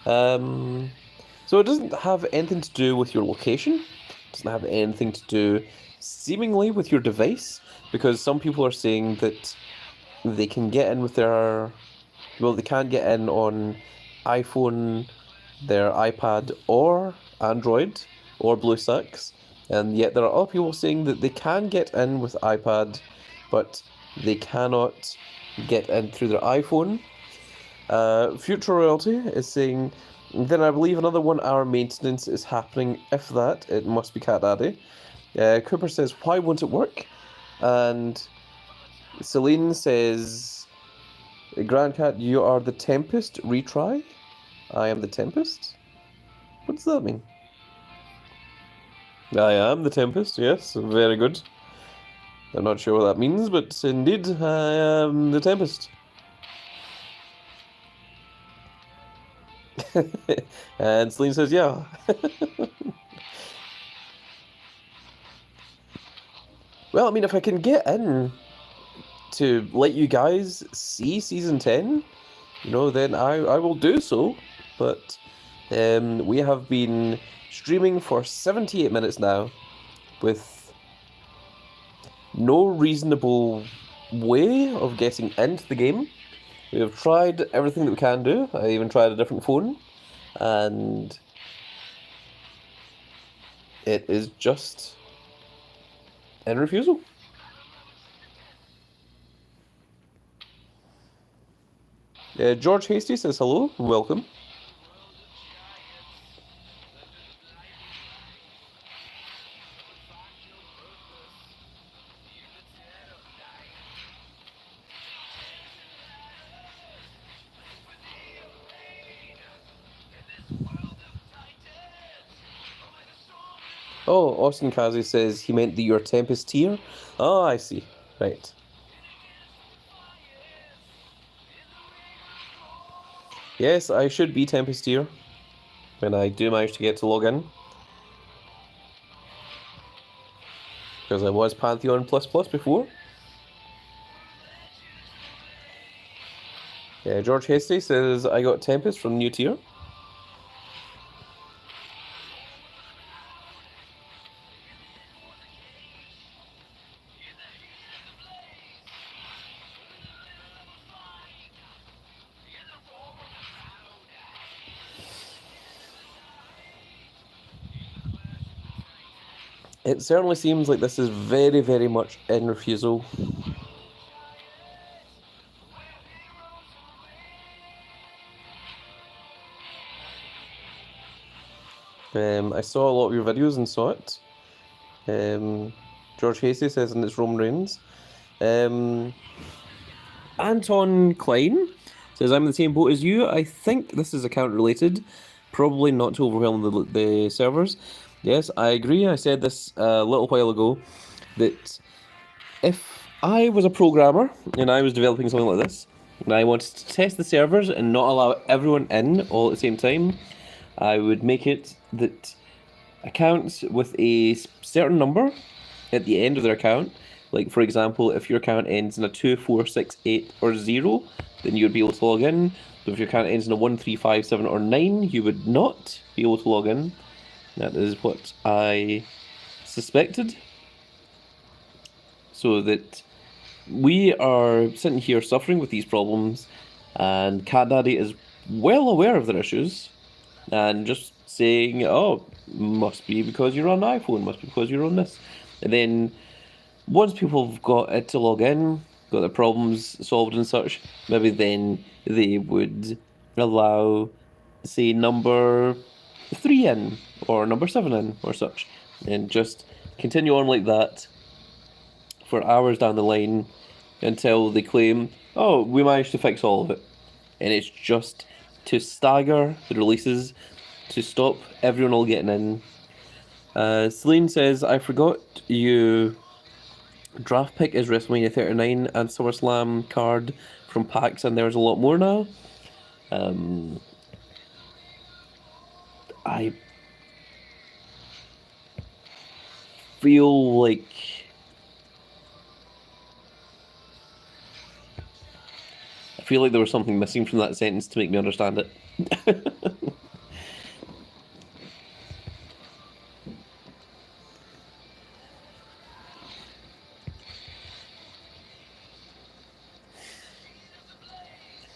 So it doesn't have anything to do with your location. It doesn't have anything to do, seemingly, with your device, because some people are saying that they can get in with their... Well, they can't get in on iPhone, their iPad, or Android, or BlueStacks. And yet there are other people saying that they can get in with iPad, but they cannot get in through their iPhone. Future Royalty is saying, then I believe another 1 hour maintenance is happening. If that, it must be Cat Daddy. Cooper says, why won't it work? And Celine says, Grand Cat, you are the Tempest, retry? I am the Tempest? What does that mean? I am the Tempest, yes, very good. I'm not sure what that means, but indeed, I am the Tempest. And Celine says, yeah. Well, I mean, if I can get in to let you guys see Season 10, you know, then I will do so. But we have been streaming for 78 minutes now with no reasonable way of getting into the game. We have tried everything that we can do. I even tried a different phone, and it is just in refusal. George Hasty says hello, welcome. Oh, Austin Kazi says he meant the Your Tempest tier. Oh, I see. Right. Yes, I should be Tempest tier when I do manage to get to log in. Because I was Pantheon++ before. Yeah, George Hasty says I got Tempest from new tier. It certainly seems like this is very, very much in refusal. I saw a lot of your videos and saw it. George Hasty says, and it's Roman Reigns. Anton Klein Says, I'm in the same boat as you. I think this is account related. Probably not to overwhelm the servers. Yes, I agree. I said this a little while ago, that if I was a programmer and I was developing something like this, and I wanted to test the servers and not allow everyone in all at the same time, I would make it that accounts with a certain number at the end of their account, like for example, if your account ends in a 2, 4, 6, 8, or 0, then you would be able to log in. But if your account ends in a 1, 3, 5, 7, or 9, you would not be able to log in. That is what I suspected. So that we are sitting here suffering with these problems, and CatDaddy is well aware of their issues, and just saying, oh, must be because you're on an iPhone, must be because you're on this. And then once people have got it to log in, got their problems solved and such, maybe then they would allow, say, number 3 in, or number 7 in, or such, and just continue on like that for hours down the line until they claim, oh, we managed to fix all of it. And it's just to stagger the releases, to stop everyone all getting in. Celine says, I forgot you draft pick is WrestleMania 39 and SummerSlam card from packs, and there's a lot more now. I feel like there was something missing from that sentence to make me understand it.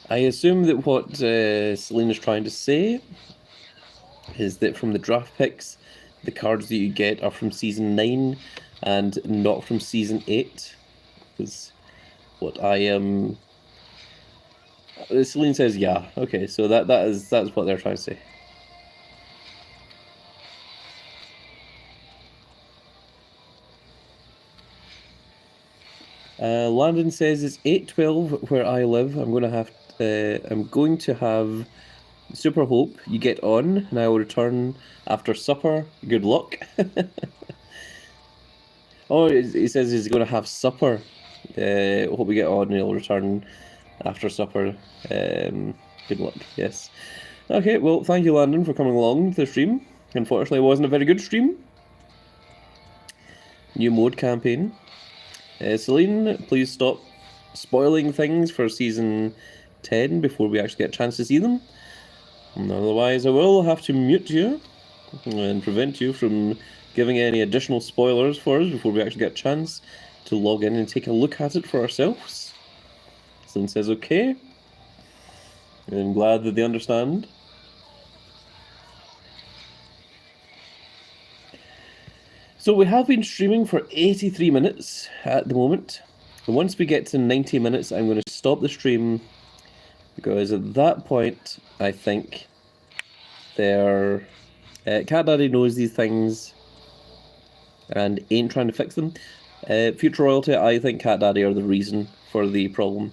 I assume that what Celine is trying to say is that from the draft picks, the cards that you get are from Season 9 and not from Season 8. Because what I am... Celine says, yeah. Okay, so that's what they're trying to say. Landon says it's 8:12 where I live. I'm going to have Super Hope you get on, and I will return after supper. Good luck. Oh, he says he's going to have supper. Hope we get on, and he'll return after supper. Good luck. Yes. Okay. Well, thank you, Landon, for coming along to the stream. Unfortunately, it wasn't a very good stream. New mode campaign. Celine, please stop spoiling things for Season 10 before we actually get a chance to see them. And otherwise, I will have to mute you and prevent you from giving any additional spoilers for us before we actually get a chance to log in and take a look at it for ourselves. Celine says okay. I'm glad that they understand. So we have been streaming for 83 minutes at the moment. And once we get to 90 minutes, I'm going to stop the stream, because at that point, I think CatDaddy knows these things and ain't trying to fix them. Future Royalty, I think CatDaddy are the reason for the problem.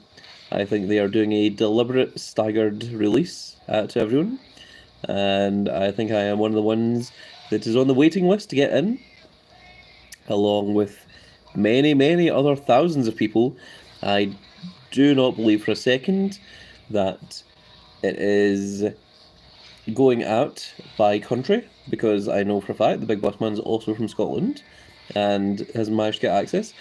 I think they are doing a deliberate, staggered release to everyone. And I think I am one of the ones that is on the waiting list to get in, along with many, many other thousands of people. I do not believe for a second that it is going out by country, because I know for a fact the Big Boss Man's also from Scotland and has managed to get access.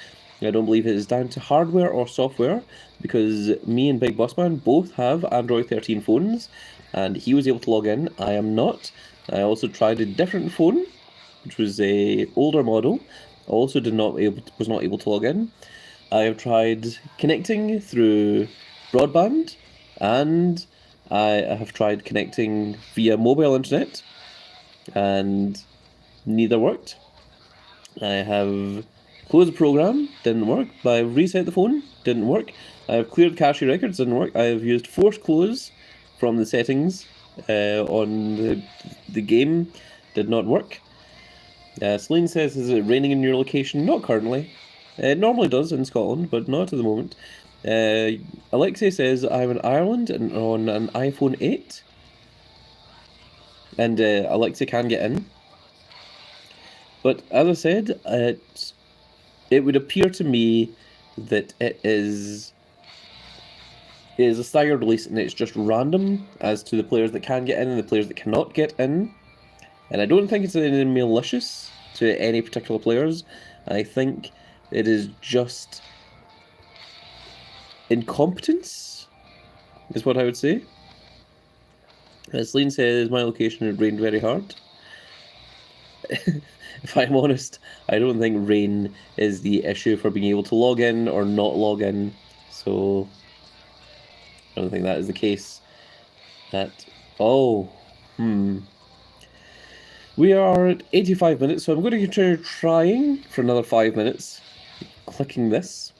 I don't believe it is down to hardware or software, because me and Big Boss Man both have Android 13 phones, and he was able to log in. I am not. I also tried a different phone, which was a older model. Also was not able to log in. I have tried connecting through broadband, and I have tried connecting via mobile internet, and neither worked. I have closed the program, didn't work. I've reset the phone, didn't work. I have cleared cache records, didn't work. I have used force close from the settings on the game, did not work. Celine says, is it raining in your location? Not currently. It normally does in Scotland, but not at the moment. Alexei says, I'm in Ireland and on an iPhone 8. And Alexei can get in. But as I said, it would appear to me that it is a staggered release and it's just random as to the players that can get in and the players that cannot get in. And I don't think it's anything malicious to any particular players. I think it is just incompetence, is what I would say. As Celine says, my location it rained very hard. If I'm honest, I don't think rain is the issue for being able to log in or not log in. So I don't think that is the case. We are at 85 minutes, so I'm going to continue trying for another 5 minutes. Clicking this.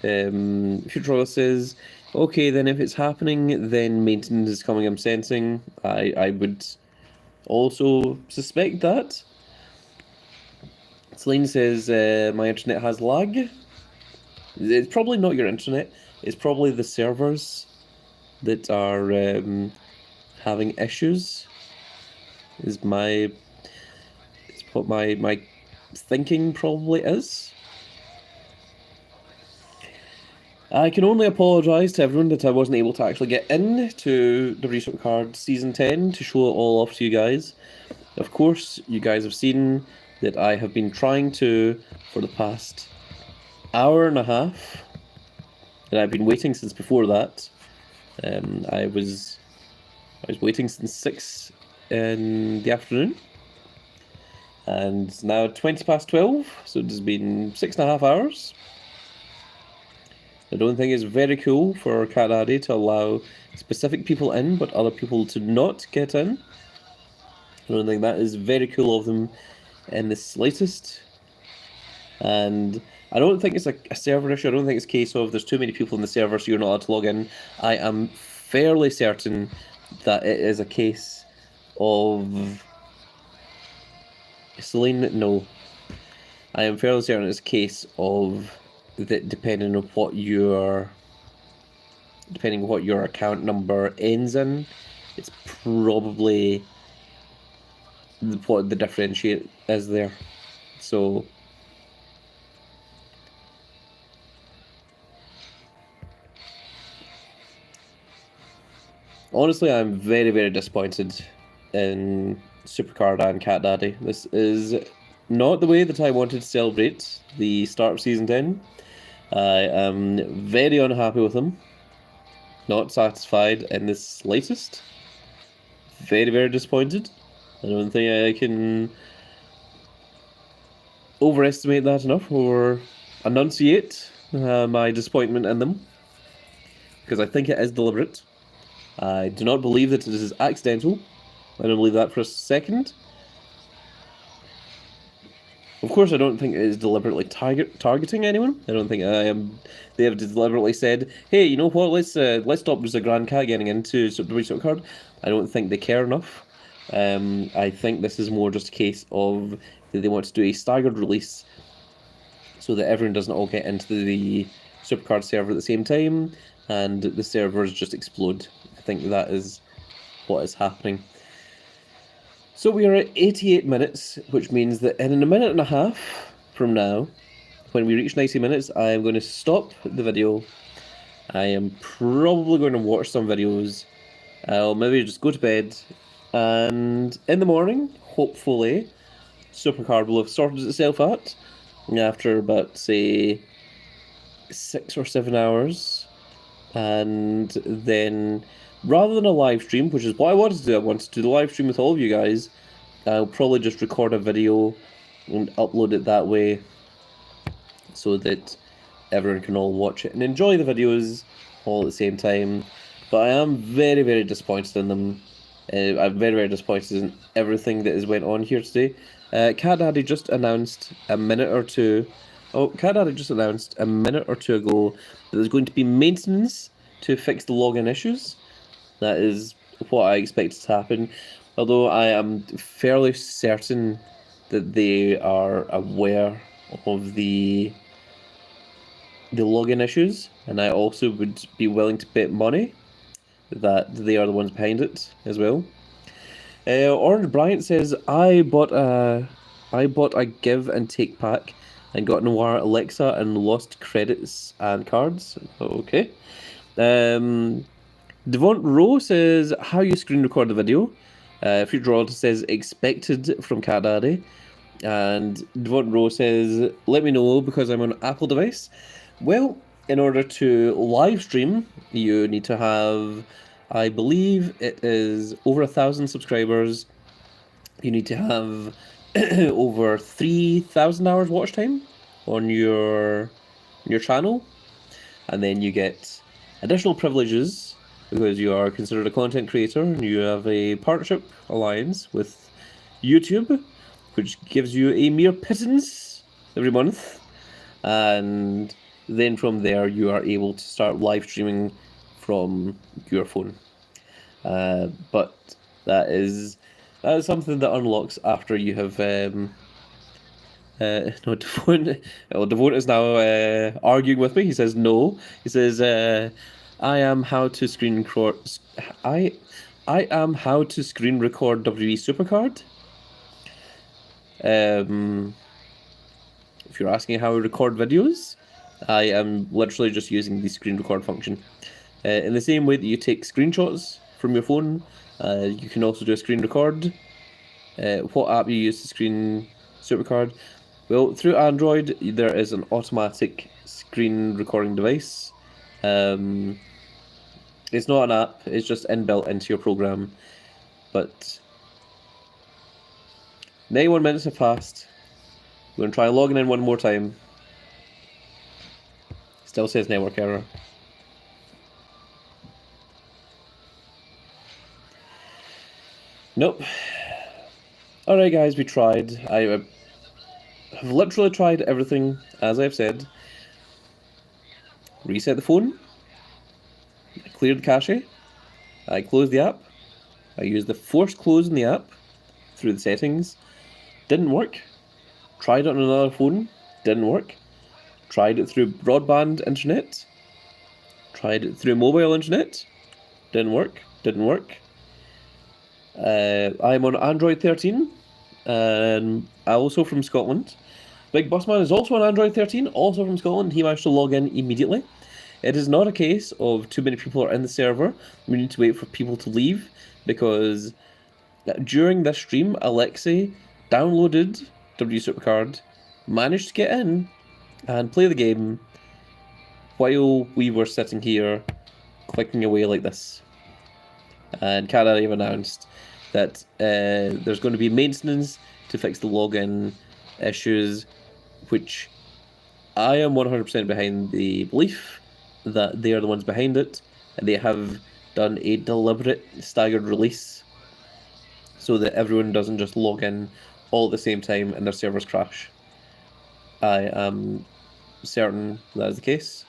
Futurella says, okay, then if it's happening, then maintenance is coming, I'm sensing. I would also suspect that. Celine says, my internet has lag. It's probably not your internet, it's probably the servers that are having issues, is what my thinking probably is. I can only apologise to everyone that I wasn't able to actually get into WWE Supercard Season 10 to show it all off to you guys. Of course, you guys have seen that I have been trying to for the past hour and a half, and I've been waiting since before that. I was waiting since 6 in the afternoon, and it's now 20 past 12, so it has been 6.5 hours. I don't think it's very cool for Cat Daddy to allow specific people in, but other people to not get in. I don't think that is very cool of them in the slightest. And I don't think it's a server issue. I don't think it's a case of there's too many people in the server, so you're not allowed to log in. I am fairly certain that it is a case of... Celine, no. I am fairly certain it's a case of that depending on what your account number ends in, it's probably what the differentiate is there. So honestly, I'm very, very disappointed in Supercard and Cat Daddy. This is not the way that I wanted to celebrate the start of Season 10. I am very unhappy with them. Not satisfied in the slightest. Very, very disappointed. I don't think I can overestimate that enough or enunciate my disappointment in them, because I think it is deliberate. I do not believe that it is accidental. I don't believe that for a second. Of course, I don't think it is deliberately targeting anyone. I don't think they have deliberately said, "Hey, you know what? Let's stop the Grand Cat getting into WWE Supercard." I don't think they care enough. I think this is more just a case of that they want to do a staggered release so that everyone doesn't all get into the Supercard server at the same time and the servers just explode. I think that is what is happening. So we are at 88 minutes, which means that in a minute and a half from now, when we reach 90 minutes, I am going to stop the video. I am probably going to watch some videos. I'll maybe just go to bed, and in the morning, hopefully, Supercard will have sorted itself out after about, say, 6 or 7 hours, and then rather than a live stream, which is what I wanted to do, I wanted to do the live stream with all of you guys, I'll probably just record a video and upload it that way so that everyone can all watch it and enjoy the videos all at the same time. But I am very, very disappointed in them. I'm very, very disappointed in everything that has went on here today. Cat Daddy just announced a minute or two... Oh, Cat Daddy just announced a minute or two ago that there's going to be maintenance to fix the login issues. That is what I expected to happen, although I am fairly certain that they are aware of the login issues, and I also would be willing to bet money that they are the ones behind it as well. Orange Bryant says, I bought a give and take pack and got Noir Alexa and lost credits and cards. Okay. Devont Rowe says, how you screen record the video. Future Rod says, expected from Cat Daddy. And Devont Rowe says, let me know because I'm on an Apple device. Well, in order to live stream, you need to have, I believe it is over 1,000 subscribers. You need to have over 3,000 hours watch time on your channel. And then you get additional privileges because you are considered a content creator and you have a partnership alliance with YouTube, which gives you a mere pittance every month. And then from there, you are able to start live streaming from your phone. But that is something that unlocks after you have. No, Devon is now arguing with me. He says no. He says, "I am how to screen record. I am how to screen record WWE Supercard." If you're asking how I record videos, I am literally just using the screen record function. In the same way that you take screenshots from your phone, you can also do a screen record. What app you use to screen Supercard? Well, through Android, there is an automatic screen recording device. It's not an app, it's just inbuilt into your program. But 91 minutes have passed. We're going to try logging in one more time. Still says network error. Nope. Alright guys, we tried. I have literally tried everything, as I've said. Reset the phone. I cleared the cache. I closed the app. I used the forced close in the app through the settings. Didn't work. Tried it on another phone. Didn't work. Tried it through broadband internet. Tried it through mobile internet. Didn't work. Didn't work. I'm on Android 13. And also from Scotland. Big Bossman is also on Android 13, also from Scotland. He managed to log in immediately. It is not a case of too many people are in the server. We need to wait for people to leave because during this stream, Alexei downloaded WWE Supercard, managed to get in and play the game while we were sitting here clicking away like this. And Canada have announced that there's going to be maintenance to fix the login issues, which I am 100% behind the belief that they are the ones behind it, and they have done a deliberate staggered release so that everyone doesn't just log in all at the same time and their servers crash. I am certain that is the case.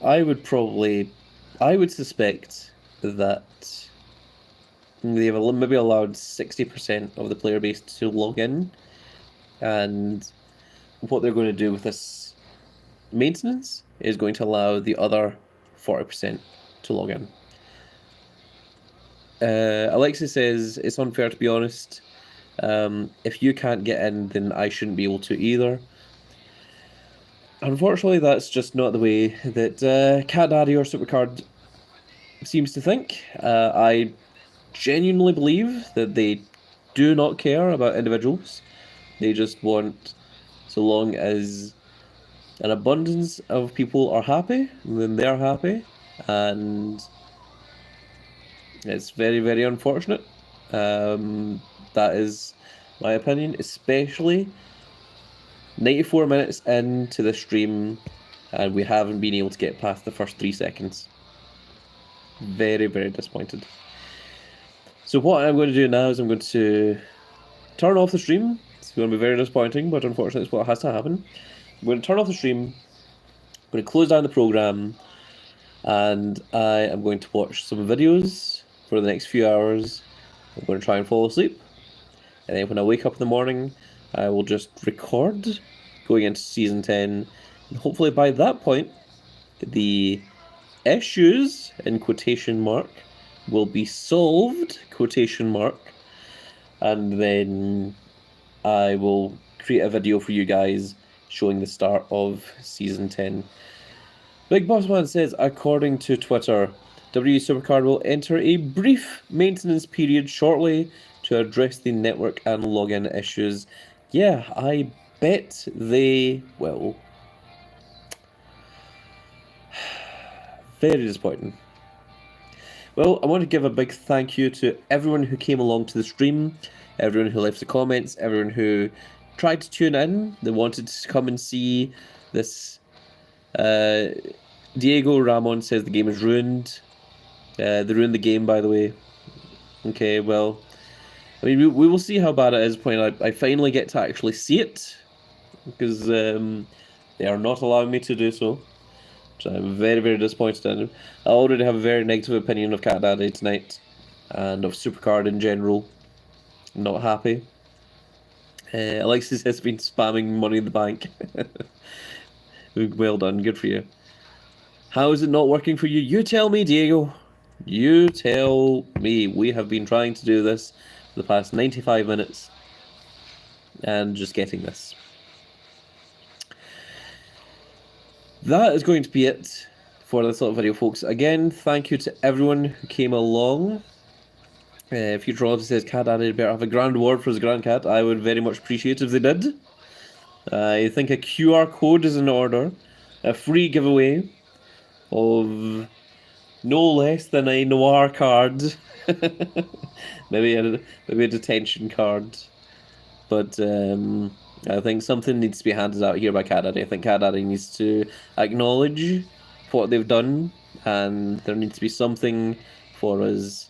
I would suspect that they've maybe allowed 60% of the player base to log in, and what they're going to do with this maintenance is going to allow the other 40% to log in. Alexa says, it's unfair to be honest. If you can't get in, then I shouldn't be able to either. Unfortunately, that's just not the way that Cat Daddy or Supercard seems to think. I genuinely believe that they do not care about individuals. They just want, so long as an abundance of people are happy, then they're happy, and it's very, very unfortunate. That is my opinion, especially 94 minutes into the stream, and we haven't been able to get past the first 3 seconds. Very, very disappointed. So what I'm going to do now is I'm going to turn off the stream. It's going to be very disappointing, but unfortunately it's what has to happen. I'm going to turn off the stream, I'm going to close down the program, and I am going to watch some videos for the next few hours. I'm going to try and fall asleep, and then when I wake up in the morning, I will just record going into Season 10, and hopefully by that point, the issues, in quotation mark, will be solved, quotation mark, and then I will create a video for you guys showing the start of Season 10. Big Boss Man says, according to Twitter, WWE Supercard will enter a brief maintenance period shortly to address the network and login issues. Yeah, I bet they will. Very disappointing. Well, I want to give a big thank you to everyone who came along to the stream, everyone who left the comments, everyone who tried to tune in, they wanted to come and see this. Diego Ramon says the game is ruined. They ruined the game, by the way. Okay, well, I mean, we will see how bad it is when I finally get to actually see it, because they are not allowing me to do so. So I'm very, very disappointed in him. I already have a very negative opinion of Cat Daddy tonight, and of Supercard in general. I'm not happy. Alexis has been spamming Money in the Bank. Well done, good for you. How is it not working for you? You tell me, Diego. You tell me. We have been trying to do this for the past 95 minutes, and just getting this. That is going to be it for this little video, folks. Again, thank you to everyone who came along. Future Royalty says, Cat Daddy better have a grand award for his grand cat. I would very much appreciate it if they did. I think a QR code is in order. A free giveaway of no less than a noir card. maybe a detention card. But I think something needs to be handed out here by Cat Daddy. I think Cat Daddy needs to acknowledge what they've done, and there needs to be something for us.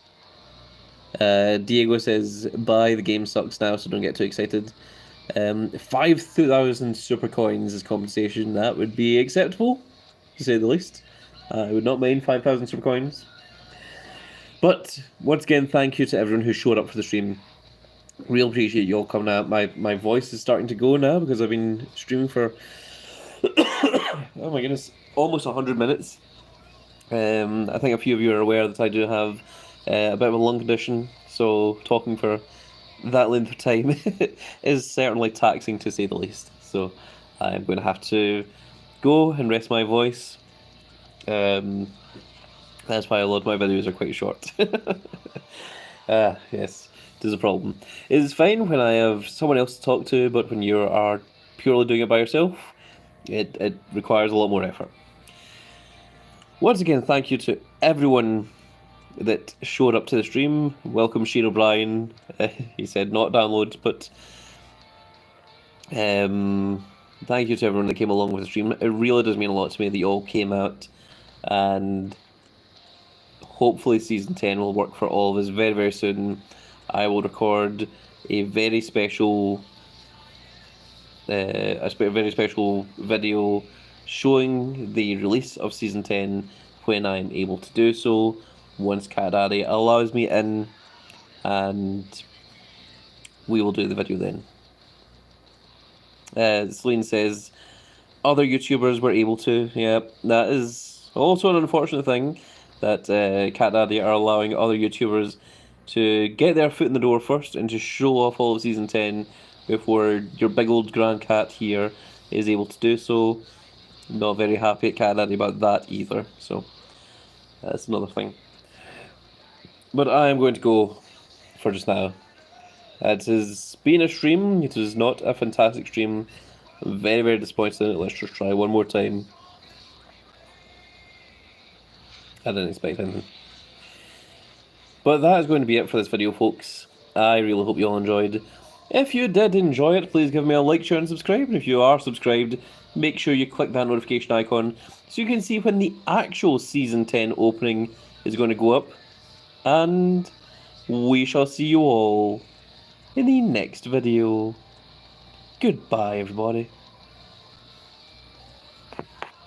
Diego says, bye, the game sucks now, so don't get too excited. 5,000 super coins as compensation. That would be acceptable, to say the least. I would not mind 5,000 super coins. But, once again, thank you to everyone who showed up for the stream. Real appreciate you all coming out. My voice is starting to go now because I've been streaming for oh my goodness, almost 100 minutes. I think a few of you are aware that I do have a bit of a lung condition, so talking for that length of time is certainly taxing, to say the least. So I'm going to have to go and rest my voice. That's why a lot of my videos are quite short. Yes. It is a problem. It is fine when I have someone else to talk to, but when you are purely doing it by yourself, it requires a lot more effort. Once again, thank you to everyone that showed up to the stream. Welcome, Shane O'Brien. He said not download, but thank you to everyone that came along with the stream. It really does mean a lot to me that you all came out, and hopefully Season 10 will work for all of us very, very soon. I will record a very special video showing the release of Season 10 when I'm able to do so, once Cat Daddy allows me in, and we will do the video then. Celine says, other YouTubers were able to. Yeah, that is also an unfortunate thing, that Cat Daddy are allowing other YouTubers to get their foot in the door first and to show off all of Season 10 before your big old grand cat here is able to do so. Not very happy at Cat Daddy about that either, so that's another thing. But I am going to go for just now. It has been a stream. It is not a fantastic stream. I'm very, very disappointed in it. Let's just try one more time. I didn't expect anything. But that is going to be it for this video, folks. I really hope you all enjoyed. If you did enjoy it, please give me a like, share and subscribe. And if you are subscribed, make sure you click that notification icon so you can see when the actual Season 10 opening is going to go up. And we shall see you all in the next video. Goodbye, everybody.